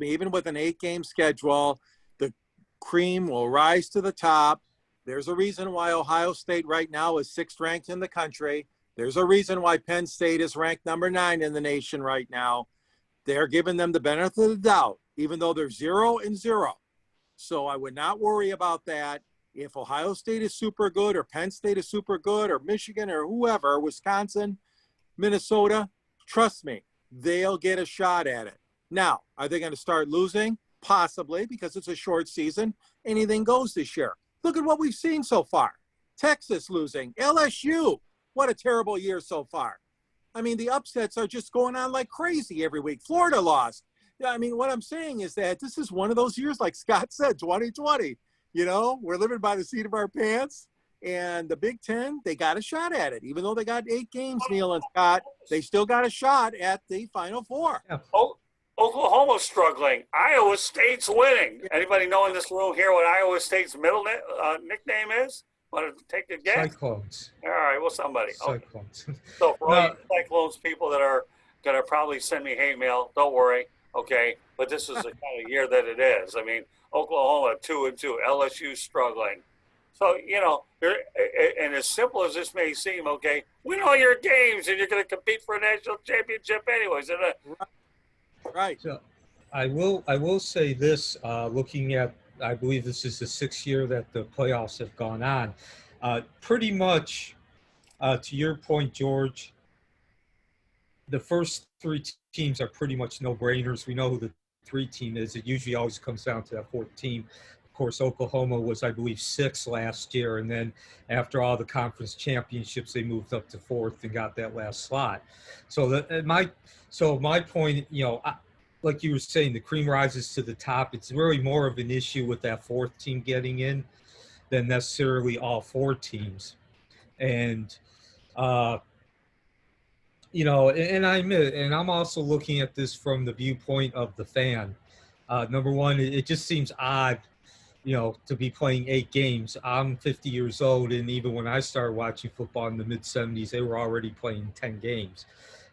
even with an 8-game schedule, the cream will rise to the top. There's a reason why Ohio State right now is 6th ranked in the country. There's a reason why Penn State is ranked number 9 in the nation right now. They're giving them the benefit of the doubt, even though they're 0-0. So I would not worry about that. If Ohio State is super good, or Penn State is super good, or Michigan, or whoever, Wisconsin, Minnesota, trust me, they'll get a shot at it. Now, are they going to start losing? Possibly, because it's a short season. Anything goes this year. Look at what we've seen so far. Texas losing. LSU. What a terrible year so far. I mean, the upsets are just going on like crazy every week. Florida lost. Yeah, I mean, what I'm saying is that this is one of those years, like Scott said, 2020. We're living by the seat of our pants. And the Big Ten, they got a shot at it. Even though they got 8 games, Neil and Scott, they still got a shot at the Final Four. Yeah. Oklahoma's struggling. Iowa State's winning. Anybody know in this room here what Iowa State's middle nickname is? Want to take a guess? Cyclones. All right, well, somebody. Cyclones. Okay. So for all you Cyclones people that are going to probably send me hate mail, don't worry, okay? But this is the kind of year that it is. I mean, Oklahoma 2-2, LSU struggling. So, and as simple as this may seem, okay, win all your games and you're going to compete for a national championship anyways. Right. So I will say this, looking at, I believe this is the 6th year that the playoffs have gone on. Pretty much, to your point, George, the first 3 teams are pretty much no-brainers. We know who the 3 team is. It usually always comes down to that 4th team. Of course, Oklahoma was, I believe, 6th last year, and then after all the conference championships, they moved up to 4th and got that last slot. So my point, like you were saying, the cream rises to the top. It's really more of an issue with that 4th team getting in than necessarily all 4 teams. And, and I admit, and I'm also looking at this from the viewpoint of the fan. Number one, it just seems odd, to be playing 8 games. I'm 50 years old, and even when I started watching football in the mid-'70s, they were already playing 10 games.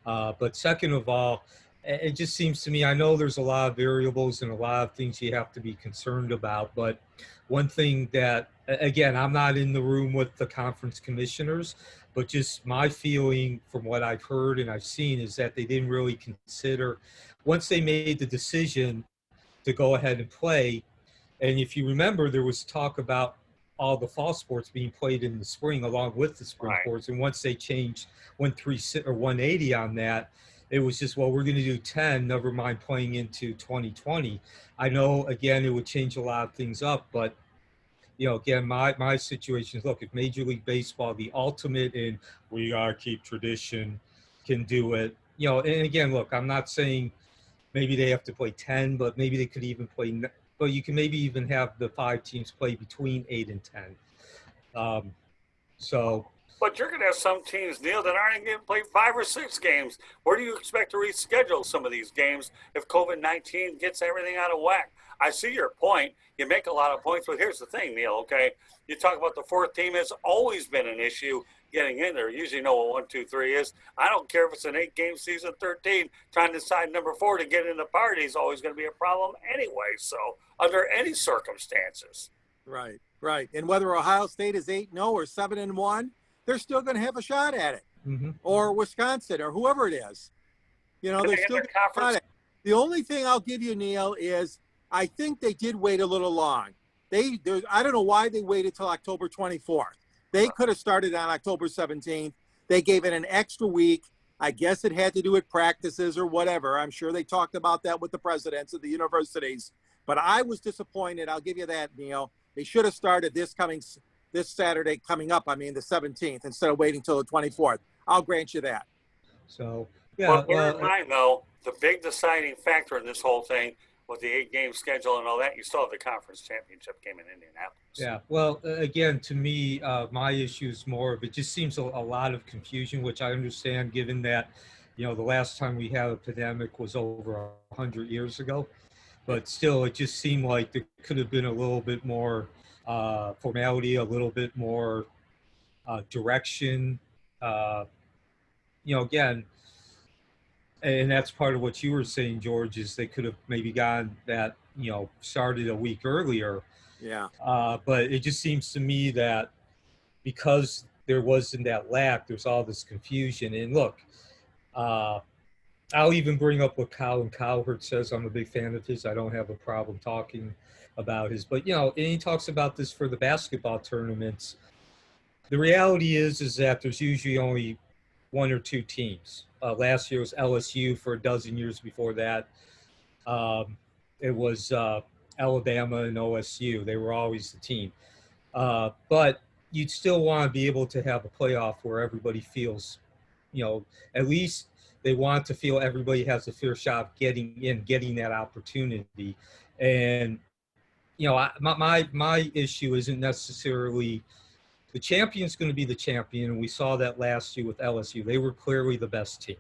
But second of all, it just seems to me, I know there's a lot of variables and a lot of things you have to be concerned about, but one thing that, again, I'm not in the room with the conference commissioners, but just my feeling from what I've heard and I've seen is that they didn't really consider, once they made the decision to go ahead and play. And if you remember, there was talk about all the fall sports being played in the spring along with the spring sports. And once they changed 180 on that, it was just, well, we're going to do 10, never mind playing into 2020. I know, again, it would change a lot of things up, but again, my situation is, look, if Major League Baseball, the ultimate in we gotta keep tradition, can do it, and again, look, I'm not saying maybe they have to play 10, but maybe they could even play, but you can maybe even have the 5 teams play between 8 and 10. So. But you're going to have some teams, Neil, that aren't even going to play 5 or 6 games. Where do you expect to reschedule some of these games if COVID-19 gets everything out of whack? I see your point. You make a lot of points, but here's the thing, Neil, okay? You talk about the 4th team. It's always been an issue getting in there. You usually know what 1, 2, 3 is. I don't care if it's an 8-game season, 13, trying to decide number 4 to get in the party is always going to be a problem anyway. So under any circumstances. Right. And whether Ohio State is 8-0 or 7-1, they're still going to have a shot at it, or Wisconsin, or whoever it is. They're still going to have a shot at it. The only thing I'll give you, Neil, is I think they did wait a little long. I don't know why they waited till October 24th. They could have started on October 17th. They gave it an extra week. I guess it had to do with practices or whatever. I'm sure they talked about that with the presidents of the universities. But I was disappointed. I'll give you that, Neil. They should have started this Saturday coming up, the 17th, instead of waiting till the 24th. I'll grant you that. So, yeah. But bear in mind, though, the big deciding factor in this whole thing with the 8-game schedule and all that, you still have the conference championship game in Indianapolis. Yeah, well, again, to me, my issue is more of, it just seems a lot of confusion, which I understand given that, the last time we had a pandemic was over 100 years ago. But still, it just seemed like there could have been a little bit more formality, a little bit more direction. Again, and that's part of what you were saying, George, is they could have maybe gotten that, started a week earlier. Yeah. But it just seems to me that because there wasn't that lack, there's all this confusion. And look, I'll even bring up what Colin Cowherd says. I'm a big fan of his. I don't have a problem talking about his. But, and he talks about this for the basketball tournaments. The reality is that there's usually only 1 or 2 teams. Last year was LSU. For a dozen years before that, it was Alabama and OSU. They were always the team. But you'd still want to be able to have a playoff where everybody feels, at least they want to feel everybody has a fair shot of getting that opportunity. And, my issue isn't necessarily the champion's going to be the champion. And we saw that last year with LSU. They were clearly the best team.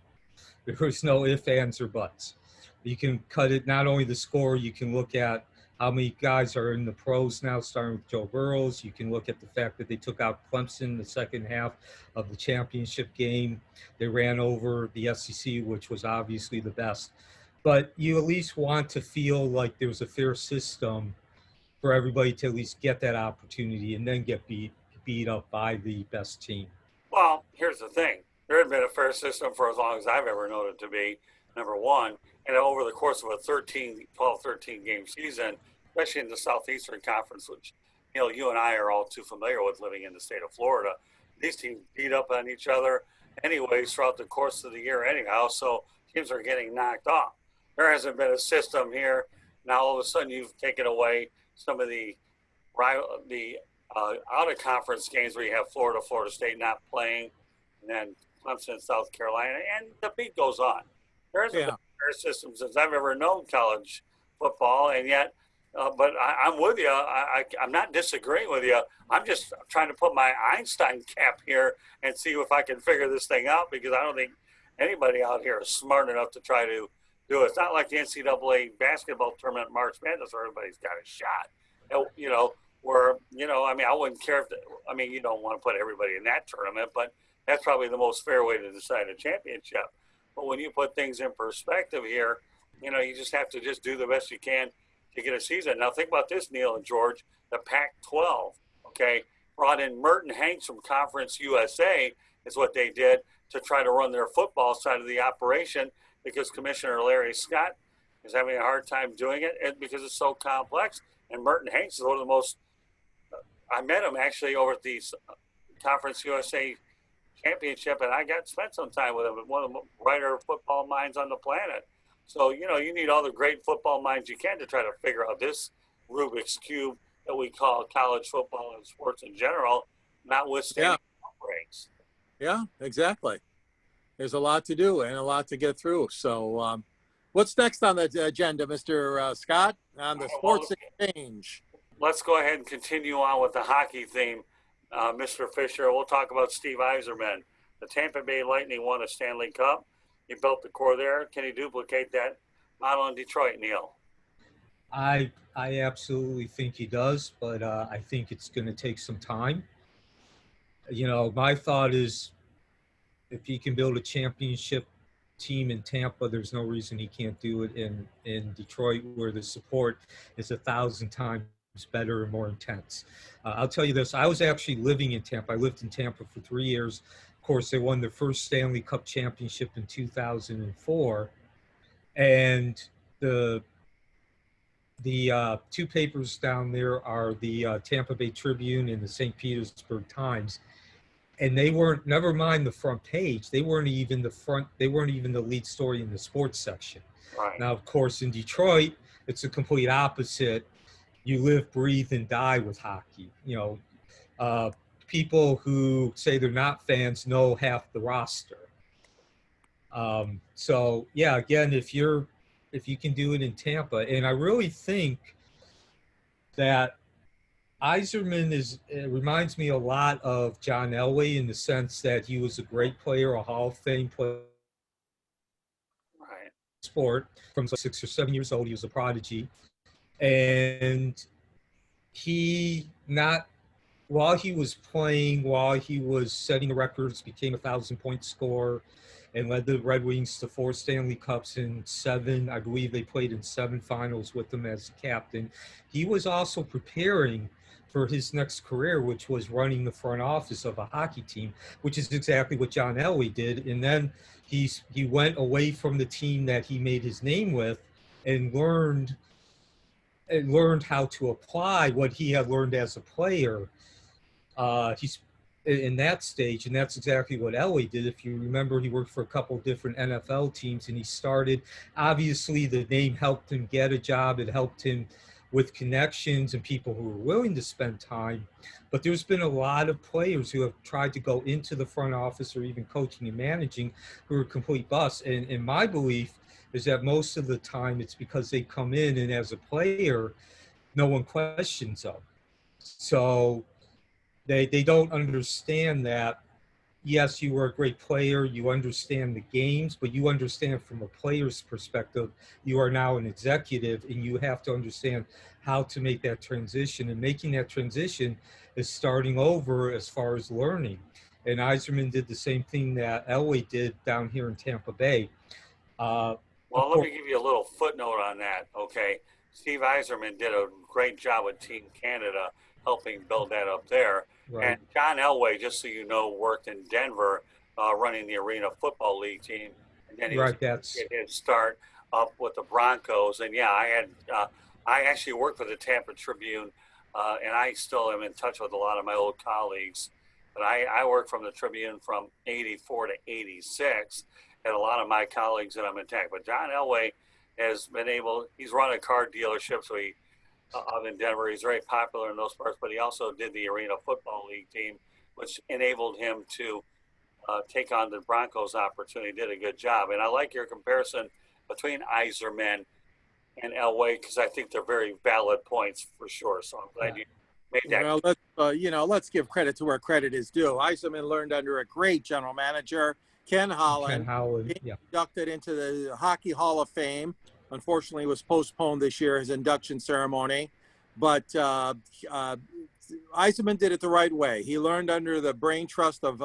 There was no ifs, ands, or buts. You can cut it, not only the score, you can look at how many guys are in the pros now, starting with Joe Burrows. You can look at the fact that they took out Clemson the second half of the championship game. They ran over the SEC, which was obviously the best. But you at least want to feel like there was a fair system for everybody to at least get that opportunity and then get beat up by the best team. Well, here's the thing. There had been a fair system for as long as I've ever known it to be, number one. And over the course of a 13-game season, especially in the Southeastern Conference, which, you and I are all too familiar with living in the state of Florida, these teams beat up on each other anyways throughout the course of the year anyhow, so teams are getting knocked off. There hasn't been a system here. Now all of a sudden you've taken away some of the out-of-conference games where you have Florida State not playing, and then Clemson, South Carolina, and the beat goes on. There hasn't been a fair system since I've ever known college football, and yet, but I'm with you. I'm not disagreeing with you. I'm just trying to put my Einstein cap here and see if I can figure this thing out, because I don't think anybody out here is smart enough to try to do it. It's not like the NCAA basketball tournament, March Madness, where everybody's got a shot. I wouldn't care if, you don't want to put everybody in that tournament, but that's probably the most fair way to decide a championship. But when you put things in perspective here, you just have to just do the best you can to get a season. Now think about this, Neil and George, the Pac-12, brought in Merton Hanks from Conference USA is what they did to try to run their football side of the operation, because Commissioner Larry Scott is having a hard time doing it because it's so complex. And Merton Hanks is one of the most. I met him actually over at the Conference USA Championship, and I got spent some time with him. One of the brighter football minds on the planet. So you need all the great football minds you can to try to figure out this Rubik's cube that we call college football and sports in general, notwithstanding outbreaks. Yeah, exactly. There's a lot to do and a lot to get through. So what's next on the agenda, Mr. Scott, on the sports exchange? Let's go ahead and continue on with the hockey theme, Mr. Fisher. We'll talk about Steve Yzerman. The Tampa Bay Lightning won a Stanley Cup. He built the core there. Can he duplicate that model in Detroit, Neil? I absolutely think he does, but I think it's going to take some time. My thought is if he can build a championship team in Tampa, there's no reason he can't do it in Detroit, where the support is 1,000 times better and more intense. I'll tell you this. I was actually living in Tampa. I lived in Tampa for 3 years. Of course, they won their first Stanley Cup championship in 2004. And the two papers down there are the Tampa Bay Tribune and the St. Petersburg Times. And they weren't, never mind the front page, they weren't even the lead story in the sports section. Right. Now, of course, in Detroit, it's the complete opposite. You live, breathe, and die with hockey. People who say they're not fans know half the roster. So yeah, again, if you can do it in Tampa, and I really think that Yzerman reminds me a lot of John Elway in the sense that he was a great player, a Hall of Fame player. Right. Sport from 6 or 7 years old. He was a prodigy, and while he was playing, while he was setting records, became a 1,000-point scorer and led the Red Wings to 4 Stanley Cups in 7. I believe they played in 7 finals with him as captain. He was also preparing for his next career, which was running the front office of a hockey team, which is exactly what John Elway did. And then he went away from the team that he made his name with and learned how to apply what he had learned as a player. He's in that stage, and that's exactly what Elway did. If you remember, he worked for a couple of different NFL teams, and he started. Obviously, the name helped him get a job. It helped him with connections and people who were willing to spend time. But there's been a lot of players who have tried to go into the front office or even coaching and managing who are complete busts. And in my belief is that most of the time it's because they come in and as a player, no one questions them. So they don't understand that, yes, you were a great player, you understand the games, but you understand from a player's perspective, you are now an executive and you have to understand how to make that transition. And making that transition is starting over as far as learning. And Yzerman did the same thing that Elway did down here in Tampa Bay. Well, let me give you a little footnote on that, okay? Steve Yzerman did a great job with Team Canada, helping build that up there. Right. And John Elway, just so you know, worked in Denver running the Arena Football League team. And then he get his start up with the Broncos. And yeah, I actually worked for the Tampa Tribune, and I still am in touch with a lot of my old colleagues. But I worked from the Tribune from 84 to 86, and a lot of my colleagues that I'm in touch. But John Elway has been he's run a car dealership, so out in Denver, he's very popular in those parts, but he also did the Arena Football League team, which enabled him to take on the Broncos opportunity. Did a good job. And I like your comparison between Yzerman and Elway, because I think they're very valid points for sure. So I'm glad you made that. Well, let's give credit to where credit is due. Yzerman learned under a great general manager, Ken Holland. Inducted into the Hockey Hall of Fame. Unfortunately, it was postponed this year, his induction ceremony. But Yzerman did it the right way. He learned under the brain trust of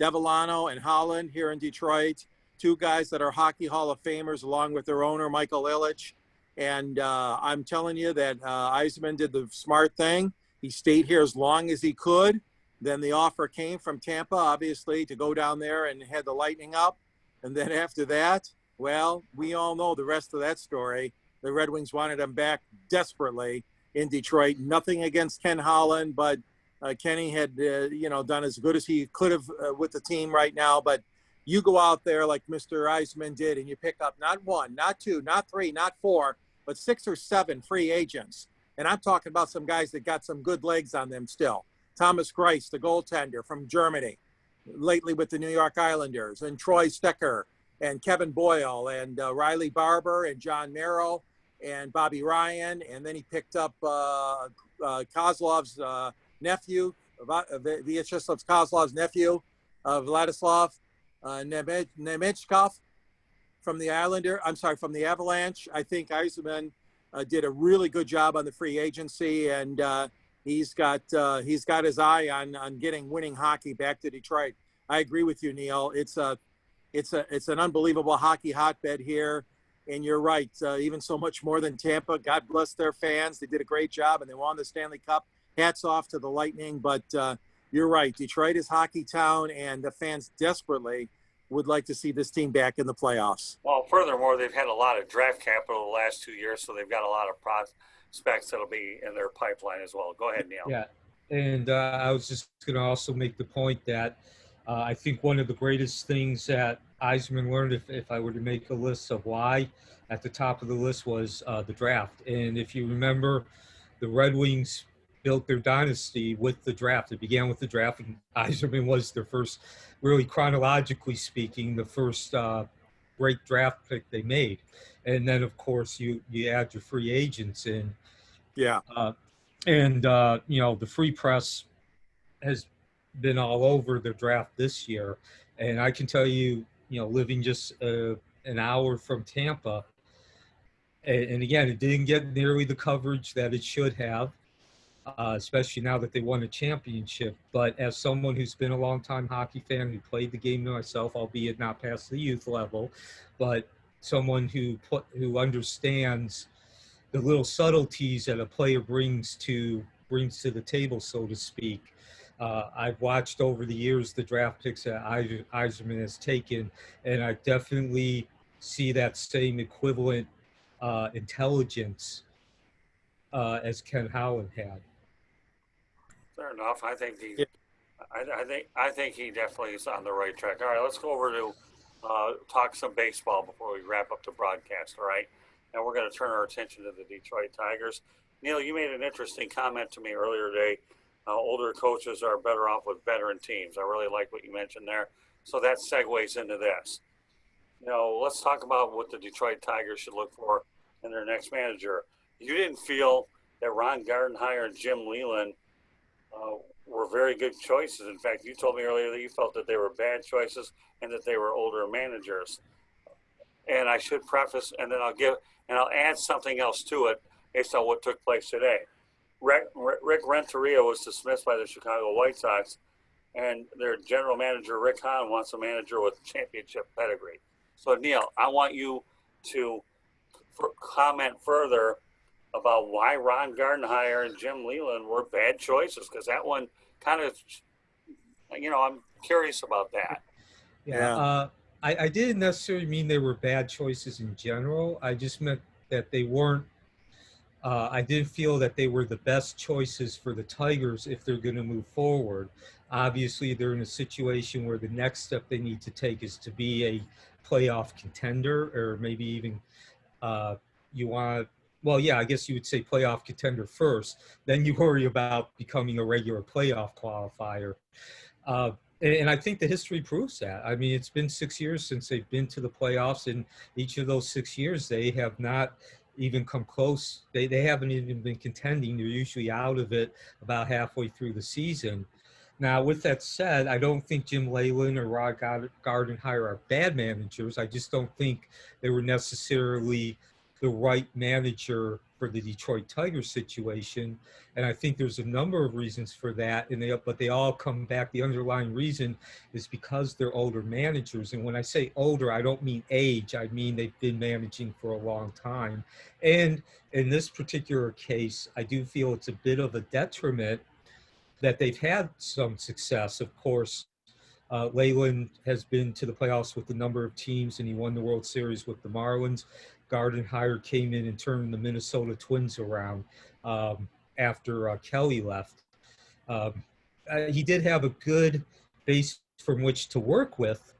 Devellano and Holland here in Detroit, 2 guys that are Hockey Hall of Famers, along with their owner, Michael Ilitch. And I'm telling you that Yzerman did the smart thing. He stayed here as long as he could. Then the offer came from Tampa, obviously, to go down there and head the Lightning up. And then after that, Well, we all know the rest of that story. The Red Wings wanted him back desperately in Detroit. Nothing against Ken Holland, but Kenny had, done as good as he could have with the team right now. But you go out there like Mr. Eisman did, and you pick up not one, not two, not three, not four, but 6 or 7 free agents. And I'm talking about some guys that got some good legs on them still. Thomas Greiss, the goaltender from Germany, lately with the New York Islanders, and Troy Stecker, and Kevin Boyle, and Riley Barber, and John Merrill, and Bobby Ryan. And then he picked up Kozlov's nephew, Vyacheslav Kozlov's nephew, Vladislav Nemechkov from the from the Avalanche. I think Eisman did a really good job on the free agency, and he's got his eye on getting winning hockey back to Detroit. I agree with you, Neil. It's an unbelievable hockey hotbed here, and you're right. Even so much more than Tampa. God bless their fans. They did a great job, and they won the Stanley Cup. Hats off to the Lightning, but you're right. Detroit is hockey town, and the fans desperately would like to see this team back in the playoffs. Well, furthermore, they've had a lot of draft capital the last 2 years, so they've got a lot of prospects that'll be in their pipeline as well. Go ahead, Neil. Yeah, and I was just going to also make the point that I think one of the greatest things that Eisman learned, if I were to make a list of why, at the top of the list was the draft. And if you remember, the Red Wings built their dynasty with the draft. It began with the draft, and Eiserman was their first, really chronologically speaking, the first great draft pick they made. And then, of course, you add your free agents in. Yeah. The free press has been all over the draft this year. And I can tell you, living just an hour from Tampa, and again, it didn't get nearly the coverage that it should have. Especially now that they won a championship. But as someone who's been a longtime hockey fan, who played the game myself, albeit not past the youth level, but someone who understands the little subtleties that a player brings to the table, so to speak. I've watched over the years the draft picks that Eiserman has taken, and I definitely see that same equivalent intelligence as Ken Holland had. Fair enough. I think he definitely is on the right track. All right, let's go over to talk some baseball before we wrap up the broadcast. All right, and we're going to turn our attention to the Detroit Tigers. Neil, you made an interesting comment to me earlier today. Older coaches are better off with veteran teams. I really like what you mentioned there. So that segues into this. Let's talk about what the Detroit Tigers should look for in their next manager. You didn't feel that Ron Gardenhire and Jim Leland were very good choices. In fact, you told me earlier that you felt that they were bad choices and that they were older managers. And I should preface, and then I'll add something else to it based on what took place today. Rick Renteria was dismissed by the Chicago White Sox, and their general manager, Rick Hahn, wants a manager with championship pedigree. So, Neil, I want you to comment further about why Ron Gardenhire and Jim Leland were bad choices, because that one kind of, I'm curious about that. Yeah. I didn't necessarily mean they were bad choices in general. I just meant that they weren't, I didn't feel that they were the best choices for the Tigers if they're going to move forward. Obviously, they're in a situation where the next step they need to take is to be a playoff contender, or maybe even I guess you would say playoff contender first. Then you worry about becoming a regular playoff qualifier. And I think the history proves that. I mean, it's been 6 years since they've been to the playoffs, and each of those 6 years they have not even come close. They haven't even been contending. They're usually out of it about halfway through the season. Now, with that said, I don't think Jim Leyland or Rod Gardenhire are bad managers. I just don't think they were necessarily the right manager for the Detroit Tigers situation. And I think there's a number of reasons for that, but they all come back. The underlying reason is because they're older managers. And when I say older, I don't mean age. I mean they've been managing for a long time. And in this particular case, I do feel it's a bit of a detriment that they've had some success. Of course, Leyland has been to the playoffs with a number of teams, and he won the World Series with the Marlins. Gardenhire came in and turned the Minnesota Twins around after Kelly left. He did have a good base from which to work with,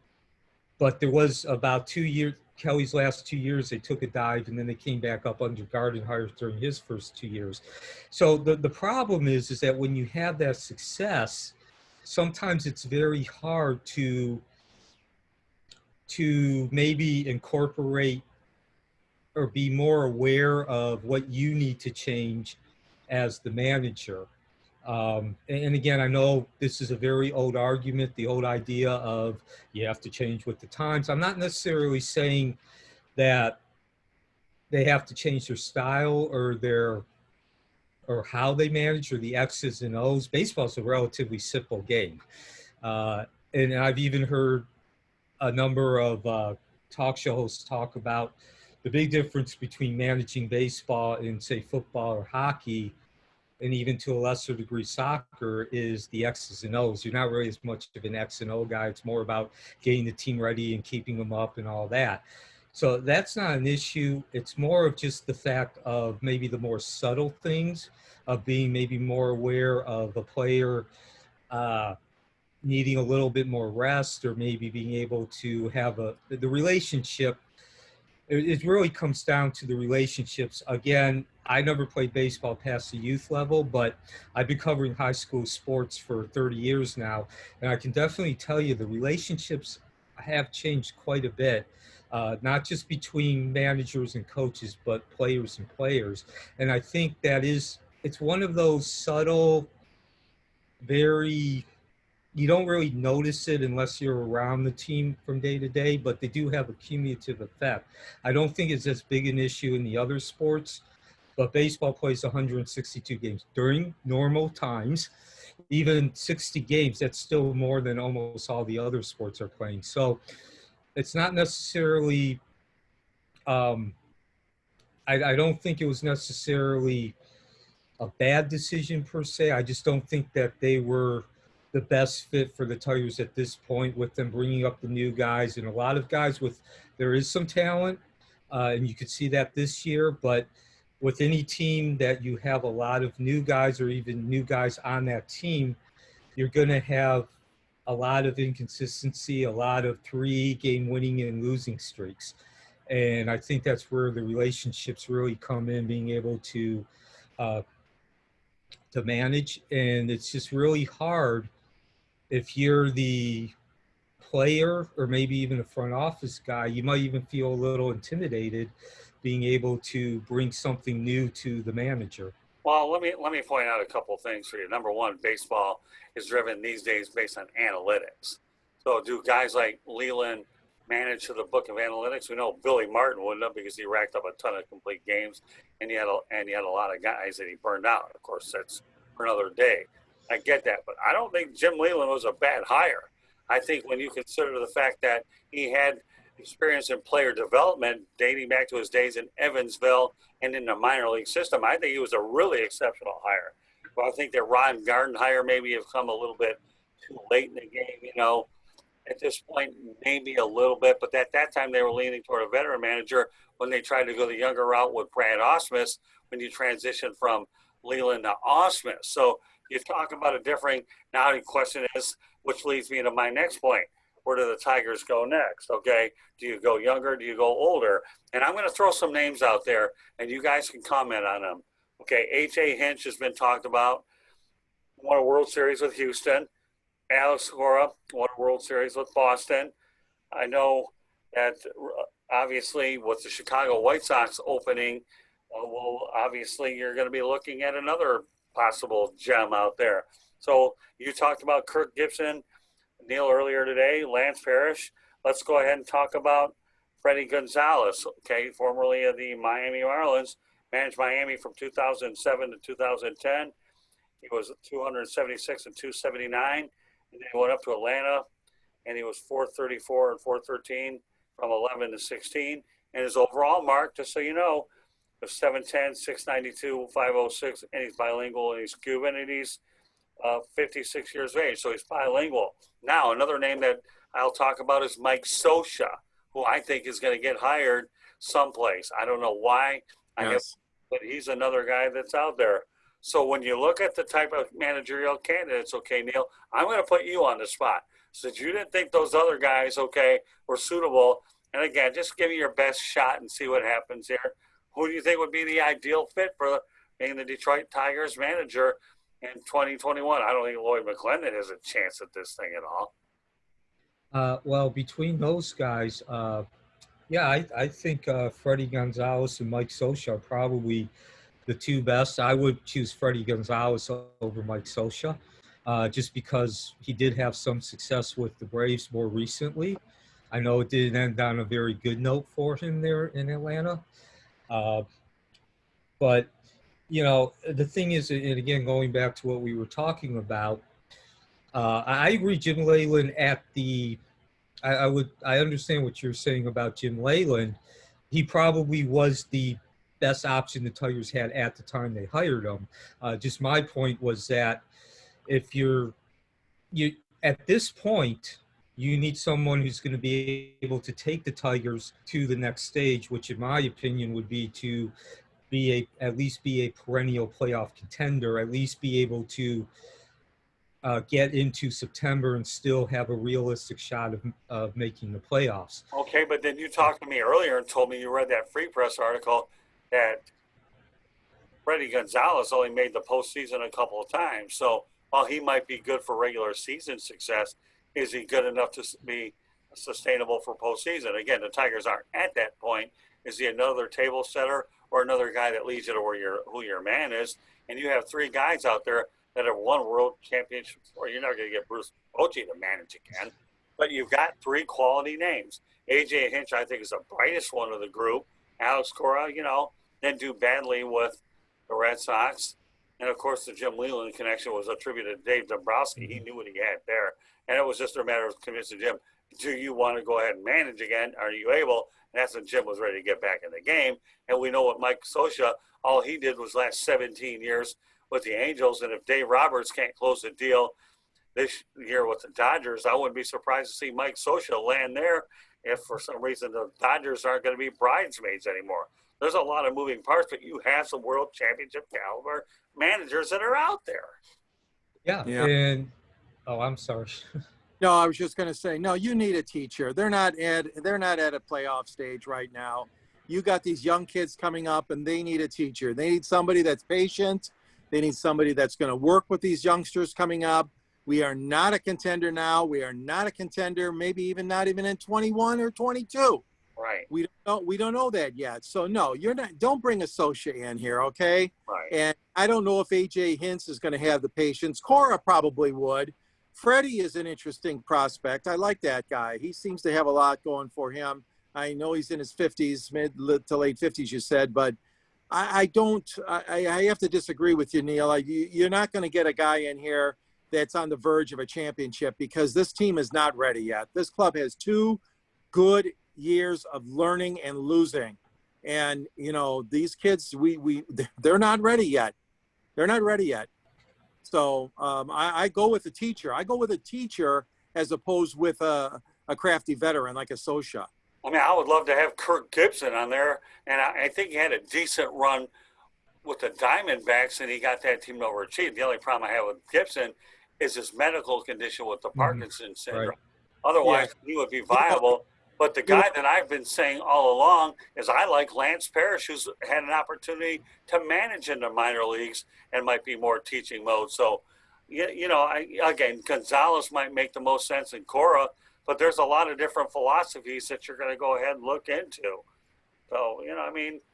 but there was about 2 years, Kelly's last 2 years, they took a dive, and then they came back up under Gardenhire during his first 2 years. So the problem is that when you have that success, sometimes it's very hard to maybe incorporate or be more aware of what you need to change as the manager. And again, I know this is a very old argument, the old idea of you have to change with the times. I'm not necessarily saying that they have to change their style or how they manage or the X's and O's. Baseball is a relatively simple game. And I've even heard a number of talk show hosts talk about the big difference between managing baseball and, say, football or hockey, and even to a lesser degree soccer, is the X's and O's. You're not really as much of an X and O guy. It's more about getting the team ready and keeping them up and all that. So that's not an issue. It's more of just the fact of maybe the more subtle things of being maybe more aware of a player needing a little bit more rest, or maybe being able to have the relationship. It really comes down to the relationships. Again, I never played baseball past the youth level, but I've been covering high school sports for 30 years now, and I can definitely tell you the relationships have changed quite a bit, not just between managers and coaches, but players and players. And I think it's one of those subtle, you don't really notice it unless you're around the team from day to day, but they do have a cumulative effect. I don't think it's as big an issue in the other sports, but baseball plays 162 games during normal times. Even 60 games, that's still more than almost all the other sports are playing. So it's not necessarily, I don't think it was necessarily a bad decision per se. I just don't think that they were the best fit for the Tigers at this point, with them bringing up the new guys, and a lot of guys there is some talent, and you could see that this year, but with any team that you have a lot of new guys or even new guys on that team, you're going to have a lot of inconsistency, a lot of 3-game winning and losing streaks. And I think that's where the relationships really come in, being able to manage. And it's just really hard if you're the player or maybe even a front office guy. You might even feel a little intimidated being able to bring something new to the manager. Well, let me point out a couple of things for you. Number one, baseball is driven these days based on analytics. So do guys like Leland manage to the book of analytics? We know Billy Martin wouldn't have, because he racked up a ton of complete games, and he had a lot of guys that he burned out. Of course, that's for another day. I get that, but I don't think Jim Leland was a bad hire. I think when you consider the fact that he had experience in player development dating back to his days in Evansville and in the minor league system, I think he was a really exceptional hire. But I think that Ron Gardenhire maybe have come a little bit too late in the game, at this point, maybe a little bit, but at that time they were leaning toward a veteran manager when they tried to go the younger route with Brad Ausmus when you transition from Leland to Ausmus. So you talk about a differing. Now the question is, which leads me to my next point. Where do the Tigers go next? Okay. Do you go younger? Do you go older? And I'm going to throw some names out there, and you guys can comment on them. Okay. H.A. Hinch has been talked about. Won a World Series with Houston. Alex Cora won a World Series with Boston. I know that obviously with the Chicago White Sox opening, obviously you're going to be looking at another possible gem out there. So you talked about Kirk Gibson, Neil, earlier today, Lance Parrish. Let's go ahead and talk about Freddie Gonzalez, okay, formerly of the Miami Marlins, managed Miami from 2007 to 2010. He was 276 and 279, and then he went up to Atlanta, and he was 434 and 413 from 11 to 16. And his overall mark, just so you know, was 710, 692, 506, and he's bilingual, and he's Cuban, and he's 56 years of age, so he's bilingual. Now, another name that I'll talk about is Mike Sosha, who I think is going to get hired someplace. I don't know why. Yes. But he's another guy that's out there. So when you look at the type of managerial candidates, okay, Neil, I'm going to put you on the spot. Since you didn't think those other guys, okay, were suitable, and again, just give me your best shot and see what happens here. Who do you think would be the ideal fit for being the Detroit Tigers manager in 2021? I don't think Lloyd McClendon has a chance at this thing at all. Well, between those guys, yeah, I think Freddie Gonzalez and Mike Sosha are probably the two best. I would choose Freddie Gonzalez over Mike Sosha, just because he did have some success with the Braves more recently. I know it didn't end on a very good note for him there in Atlanta. But, you know, the thing is, and again, going back to what we were talking about, I agree Jim Leyland at the – I understand what you're saying about Jim Leyland. He probably was the best option the Tigers had at the time they hired him. Just my point was that if you at this point, you need someone who's going to be able to take the Tigers to the next stage, which in my opinion would be to at least be a perennial playoff contender, at least be able to get into September and still have a realistic shot of making the playoffs. Okay, but then you talked to me earlier and told me you read that Free Press article that Freddie Gonzalez only made the postseason a couple of times. So while he might be good for regular season success, is he good enough to be sustainable for postseason? Again, the Tigers aren't at that point. Is he another table setter or another guy that leads you to who your man is? And you have three guys out there that have won world championships, or you're not going to get Bruce Bochy to manage again. But you've got three quality names. A.J. Hinch, I think, is the brightest one of the group. Alex Cora, you know, didn't do badly with the Red Sox. And, of course, the Jim Leyland connection was attributed to Dave Dombrowski. He knew what he had there. And it was just a matter of convincing Jim, do you want to go ahead and manage again? Are you able? And that's when Jim was ready to get back in the game. And we know what Mike Sosha, all he did was last 17 years with the Angels. And if Dave Roberts can't close the deal this year with the Dodgers, I wouldn't be surprised to see Mike Sosha land there if for some reason the Dodgers aren't going to be bridesmaids anymore. There's a lot of moving parts, but you have some world championship caliber managers that are out there. Yeah. And I'm sorry. No, I was just going to say, no, you need a teacher. They're not at a playoff stage right now. You got these young kids coming up, and they need a teacher. They need somebody that's patient. They need somebody that's going to work with these youngsters coming up. We are not a contender now. We are not a contender, maybe not even in 21 or 22. Right. We don't know that yet. So no, don't bring a Sosha in here, okay? Right. And I don't know if AJ Hinch is going to have the patience. Cora probably would. Freddie is an interesting prospect. I like that guy. He seems to have a lot going for him. I know he's in his 50s, mid to late 50s, you said, but I have to disagree with you, Neil. You're not going to get a guy in here that's on the verge of a championship because this team is not ready yet. This club has 2 good years of learning and losing. And, you know, these kids, they're not ready yet. They're not ready yet. So I go with a teacher. I go with a teacher as opposed with a crafty veteran like a Sosha. I mean, I would love to have Kirk Gibson on there. And I think he had a decent run with the Diamondbacks, and he got that team to overachieve. The only problem I have with Gibson is his medical condition with the Parkinson's syndrome. Right. Otherwise, he would be viable. But the guy that I've been saying all along is I like Lance Parrish, who's had an opportunity to manage in the minor leagues and might be more teaching mode. So, again, Gonzalez might make the most sense in Cora, but there's a lot of different philosophies that you're going to go ahead and look into. So,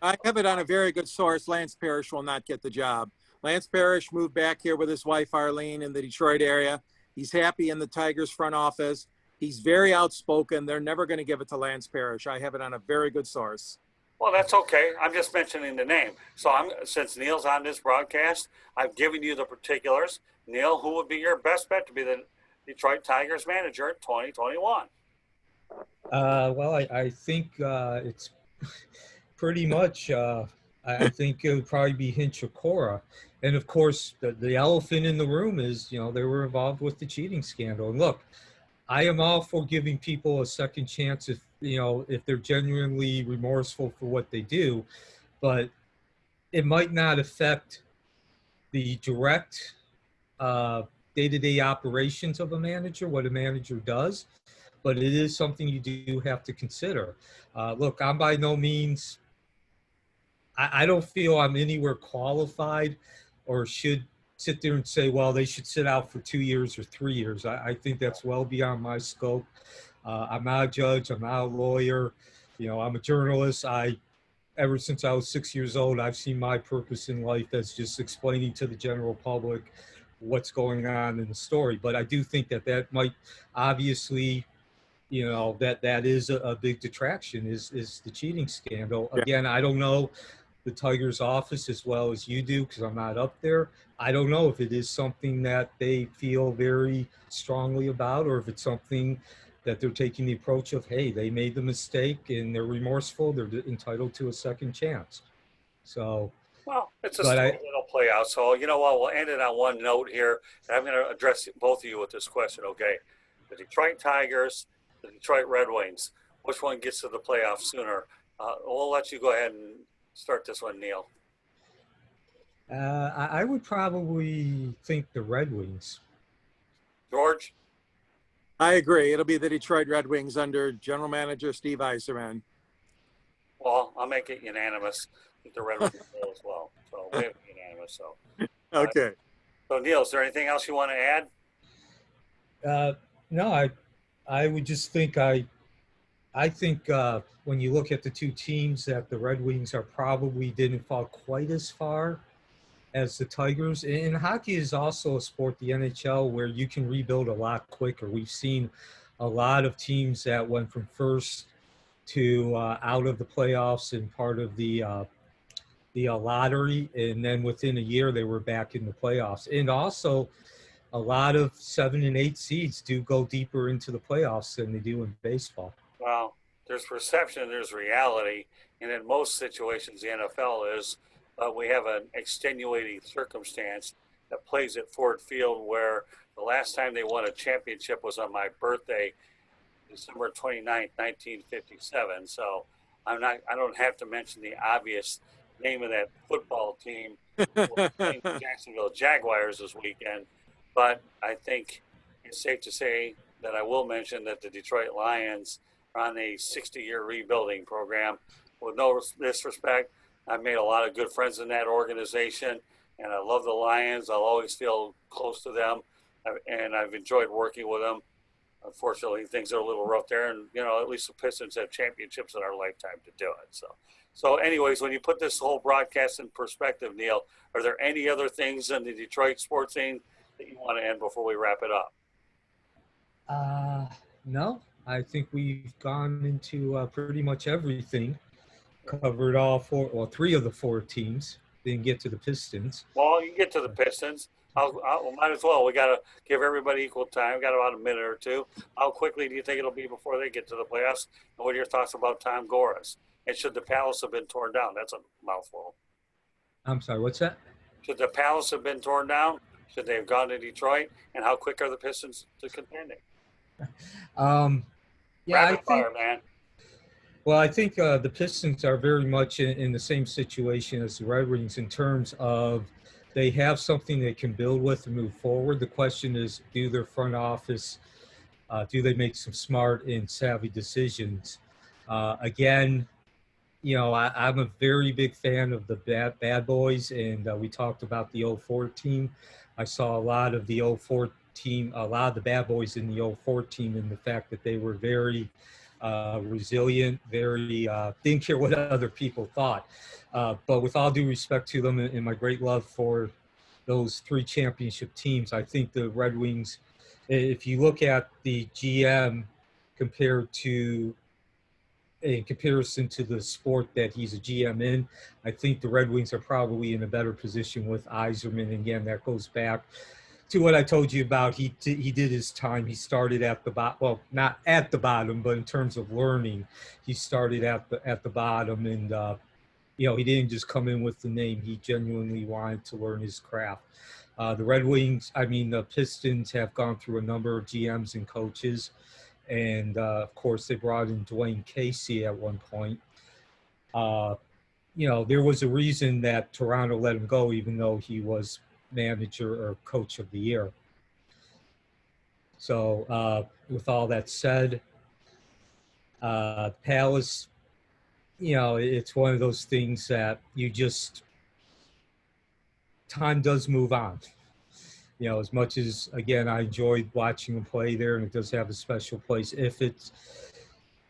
I have it on a very good source. Lance Parrish will not get the job. Lance Parrish moved back here with his wife, Arlene, in the Detroit area. He's happy in the Tigers front office. He's very outspoken. They're never going to give it to Lance Parrish. I have it on a very good source. Well, that's okay. I'm just mentioning the name. So since Neil's on this broadcast, I've given you the particulars. Neil, who would be your best bet to be the Detroit Tigers manager in 2021? Well, I think it's pretty much I think it would probably be Hinch or Cora. And of course, the elephant in the room is, they were involved with the cheating scandal. And look, I am all for giving people a second chance if they're genuinely remorseful for what they do, but it might not affect the direct day-to-day operations of a manager, what a manager does, but it is something you do have to consider. Look, I'm by no means, I don't feel I'm anywhere qualified or should sit there and say, well, they should sit out for 2 years or 3 years. I think that's well beyond my scope. I'm not a judge. I'm not a lawyer. I'm a journalist. Ever since I was 6 years old, I've seen my purpose in life as just explaining to the general public what's going on in the story. But I do think that might obviously, that is a big detraction is the cheating scandal. Yeah. Again, I don't know the Tigers office as well as you do because I'm not up there. I don't know if it is something that they feel very strongly about or if it's something that they're taking the approach of, hey, they made the mistake and they're remorseful. They're entitled to a second chance. So, Well, it's a but story that'll play out. So, you know what? We'll end it on one note here. And I'm going to address both of you with this question, okay? The Detroit Tigers, the Detroit Red Wings. Which one gets to the playoffs sooner? We'll let you go ahead and start this one, Neil. I would probably think the Red Wings. George? I agree. It'll be the Detroit Red Wings under general manager Steve Yzerman. Well, I'll make it unanimous. I think the Red Wings will as well. So we have it unanimous. So Okay. So Neil, is there anything else you want to add? No, I would just think I think when you look at the two teams that the Red Wings are probably didn't fall quite as far as the Tigers. And hockey is also a sport, the NHL, where you can rebuild a lot quicker. We've seen a lot of teams that went from first to out of the playoffs and part of the lottery, and then within a year they were back in the playoffs. And also, a lot of 7 and 8 seeds do go deeper into the playoffs than they do in baseball. Well, there's perception, there's reality, and in most situations, the NFL is. We have an extenuating circumstance that plays at Ford Field, where the last time they won a championship was on my birthday, December 29th, 1957. So I don't have to mention the obvious name of that football team playing the Jacksonville Jaguars this weekend. But I think it's safe to say that I will mention that the Detroit Lions are on a 60-year rebuilding program. With no disrespect, I've made a lot of good friends in that organization, and I love the Lions. I'll always feel close to them, and I've enjoyed working with them. Unfortunately, things are a little rough there, and at least the Pistons have championships in our lifetime to do it. So anyways, when you put this whole broadcast in perspective, Neil, are there any other things in the Detroit sports scene that you want to end before we wrap it up? No, I think we've gone into pretty much everything. Covered three of the four teams. Didn't get to the Pistons. Well, you can get to the Pistons. Might as well. We got to give everybody equal time. Got about a minute or two. How quickly do you think it'll be before they get to the playoffs? And what are your thoughts about Tom Gores? And should the Palace have been torn down? That's a mouthful. I'm sorry, what's that? Should the Palace have been torn down? Should they have gone to Detroit? And how quick are the Pistons to contending? Rapid fire, man. Well, I think the Pistons are very much in the same situation as the Red Wings in terms of they have something they can build with and move forward. The question is, do their front office, do they make some smart and savvy decisions? Again, I'm a very big fan of the bad boys, and we talked about the 04 team. I saw a lot of the 04 team, a lot of the bad boys in the 04 team, and the fact that they were very resilient, very didn't care what other people thought. But with all due respect to them and my great love for those three championship teams, I think the Red Wings, if you look at the GM in comparison to the sport that he's a GM in, I think the Red Wings are probably in a better position with Yzerman. Again, that goes back to what I told you about. He did his time. He started at the bottom. Well, not at the bottom, but in terms of learning, he started at the bottom, and he didn't just come in with the name. He genuinely wanted to learn his craft. The Pistons have gone through a number of GMs and coaches. And, of course, they brought in Dwayne Casey at one point. There was a reason that Toronto let him go, even though he was manager or coach of the year. So with all that said, Palace, it's one of those things that time does move on. As much as, again, I enjoyed watching him play there, and it does have a special place.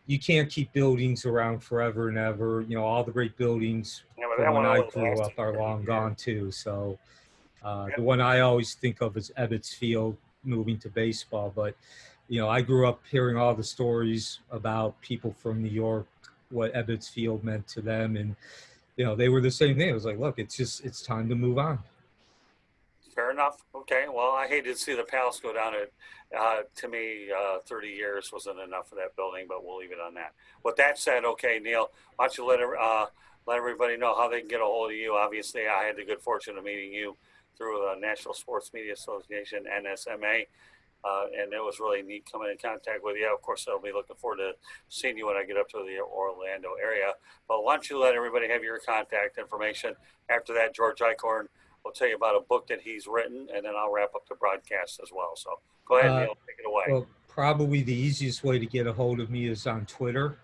You can't keep buildings around forever and ever. All the great buildings from when I grew up are long gone too. So the one I always think of is Ebbets Field moving to baseball. But, I grew up hearing all the stories about people from New York, what Ebbets Field meant to them. And, they were the same thing. It was like, look, it's time to move on. Fair enough. Okay. Well, I hated to see the Palace go down. To me, 30 years wasn't enough for that building, but we'll leave it on that. With that said, okay, Neil, why don't you let everybody know how they can get a hold of you? Obviously, I had the good fortune of meeting you through the National Sports Media Association, NSMA, and it was really neat coming in contact with you. Of course, I'll be looking forward to seeing you when I get up to the Orlando area. But why don't you let everybody have your contact information? After that, George Eichorn will tell you about a book that he's written, and then I'll wrap up the broadcast as well. So go ahead, Neil, take it away. Well, probably the easiest way to get a hold of me is on Twitter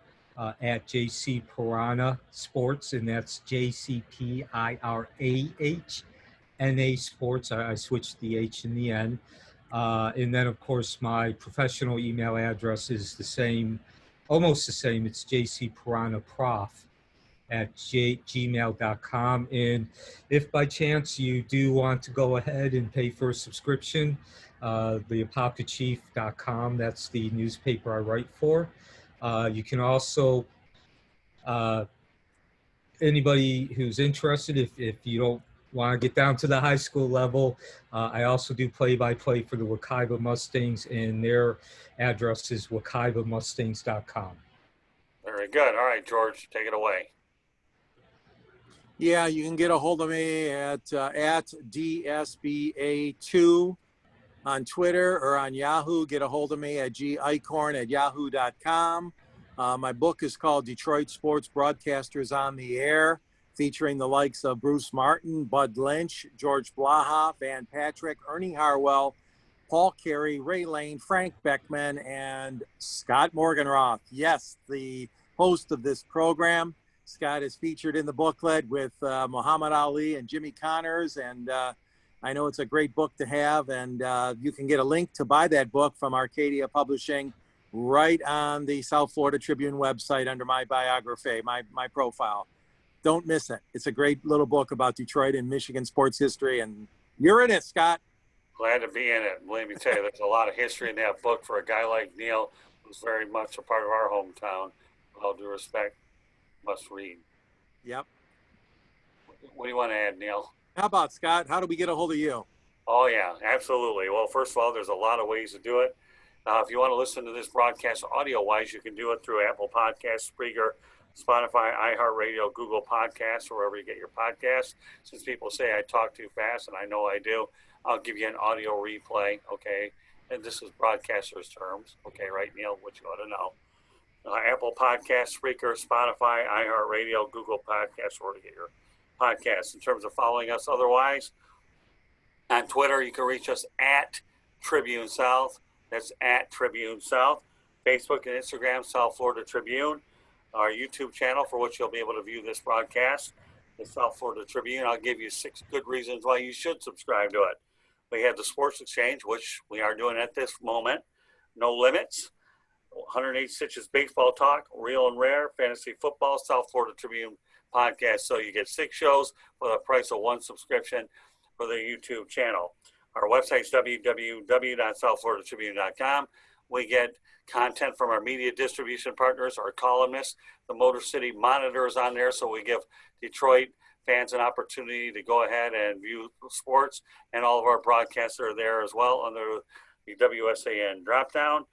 at JC Pirana Sports, and that's JCPIRAHNA Sports. I switched the H in the end. And then, of course, my professional email address is the same, almost the same. It's jcpiranaprof@gmail.com. And if by chance you do want to go ahead and pay for a subscription, the apocachief.com, that's the newspaper I write for. You can also, anybody who's interested, if you don't want to get down to the high school level, I also do play-by-play for the Wekiva Mustangs, and their address is wekivamustangs.com. Very good. All right, George, take it away. Yeah, you can get a hold of me at DSBA2 on Twitter or on Yahoo. Get a hold of me at geichorn@yahoo.com. My book is called Detroit Sports Broadcasters on the Air, featuring the likes of Bruce Martin, Bud Lynch, George Blaha, Van Patrick, Ernie Harwell, Paul Carey, Ray Lane, Frank Beckman, and Scott Morganroth. Yes, the host of this program. Scott is featured in the booklet with Muhammad Ali and Jimmy Connors, and I know it's a great book to have, and you can get a link to buy that book from Arcadia Publishing right on the South Florida Tribune website under my biography, my profile. Don't miss it. It's a great little book about Detroit and Michigan sports history, and you're in it, Scott. Glad to be in it. Let me tell you, there's a lot of history in that book for a guy like Neil, who's very much a part of our hometown. With all due respect, must read. Yep. What do you want to add, Neil? How about, Scott? How do we get a hold of you? Oh, yeah, absolutely. Well, first of all, there's a lot of ways to do it. If you want to listen to this broadcast audio-wise, you can do it through Apple Podcasts, Spreaker, Spotify, iHeartRadio, Google Podcasts, wherever you get your podcasts. Since people say I talk too fast, and I know I do, I'll give you an audio replay, okay? And this is broadcaster's terms, okay, right, Neil, what you ought to know. Apple Podcasts, Spreaker, Spotify, iHeartRadio, Google Podcasts, where to get your podcasts. In terms of following us otherwise, on Twitter, you can reach us at Tribune South. That's at Tribune South. Facebook and Instagram, South Florida Tribune. Our YouTube channel, for which you'll be able to view this broadcast, the South Florida Tribune. I'll give you 6 good reasons why you should subscribe to it. We have the Sports Exchange, which we are doing at this moment. No Limits. 108 Stitches Baseball Talk, Real and Rare, Fantasy Football, South Florida Tribune podcast. So you get 6 shows for the price of 1 subscription for the YouTube channel. Our website is www.southfloridatribune.com. We get content from our media distribution partners, our columnists. The Motor City Monitor is on there, so we give Detroit fans an opportunity to go ahead and view sports, and all of our broadcasts are there as well under the WSAN dropdown.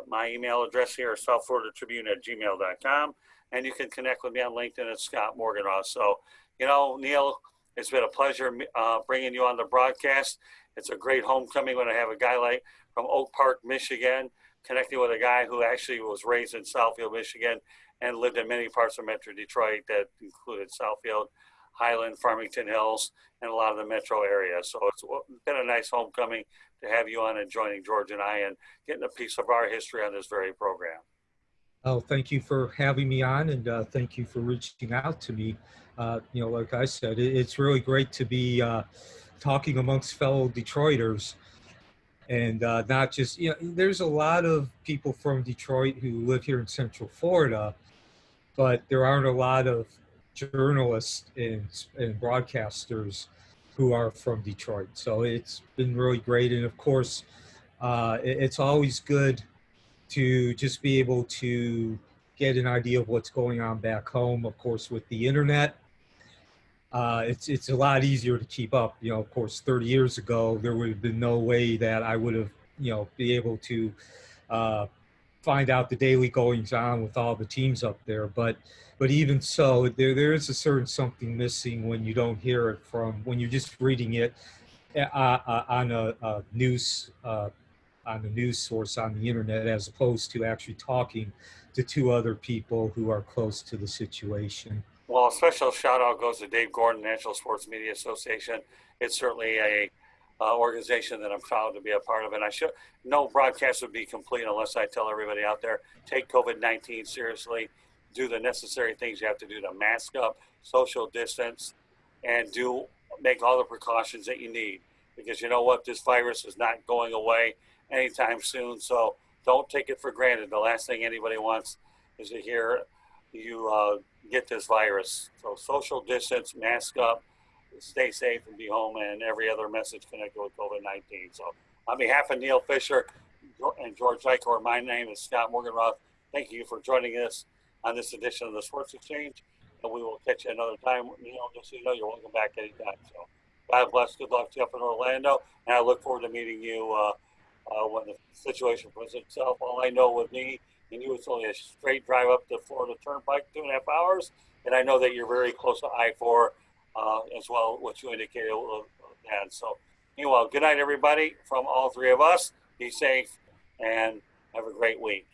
My email address here is southfloridatribune@gmail.com. and you can connect with me on LinkedIn at Scott Morganroth. So, you know, Neil, it's been a pleasure bringing you on the broadcast. It's a great homecoming when I have a guy like from Oak Park, Michigan, connecting with a guy who actually was raised in Southfield, Michigan, and lived in many parts of Metro Detroit that included Southfield, Highland, Farmington Hills, and a lot of the metro area. So it's been a nice homecoming to have you on and joining George and I and getting a piece of our history on this very program. Oh, thank you for having me on, and thank you for reaching out to me. You know, like I said, it's really great to be talking amongst fellow Detroiters, and not just, you know, there's a lot of people from Detroit who live here in Central Florida, but there aren't a lot of journalists and broadcasters who are from Detroit. So it's been really great, and of course, it's always good to just be able to get an idea of what's going on back home. Of course, with the internet, it's a lot easier to keep up. You know, of course, 30 years ago, there would have been no way that I would have, you know, be able to find out the daily goings on with all the teams up there. But even so, there is a certain something missing when you don't hear it from, when you're just reading it on a news on the news source on the internet, as opposed to actually talking to two other people who are close to the situation. Well, a special shout out goes to Dave Gordon, National Sports Media Association. It's certainly a organization that I'm proud to be a part of, and no broadcast would be complete unless I tell everybody out there, take COVID-19 seriously, do the necessary things you have to do to mask up, social distance, and make all the precautions that you need, because you know what, this virus is not going away anytime soon. So don't take it for granted. The last thing anybody wants is to hear you get this virus. So social distance, mask up, stay safe, and be home, and every other message connected with COVID-19. So on behalf of Neil Fisher and George Eichorn, my name is Scott Morganroth. Thank you for joining us on this edition of the Sports Exchange, and we will catch you another time. Neil, just so you know, you're welcome back anytime. So God bless. Good luck to you up in Orlando, and I look forward to meeting you when the situation presents itself. All I know with me and you, it's only a straight drive up the Florida Turnpike, 2.5 hours, and I know that you're very close to I-4 as well, what you indicated. And so, meanwhile, good night, everybody, from all three of us. Be safe and have a great week.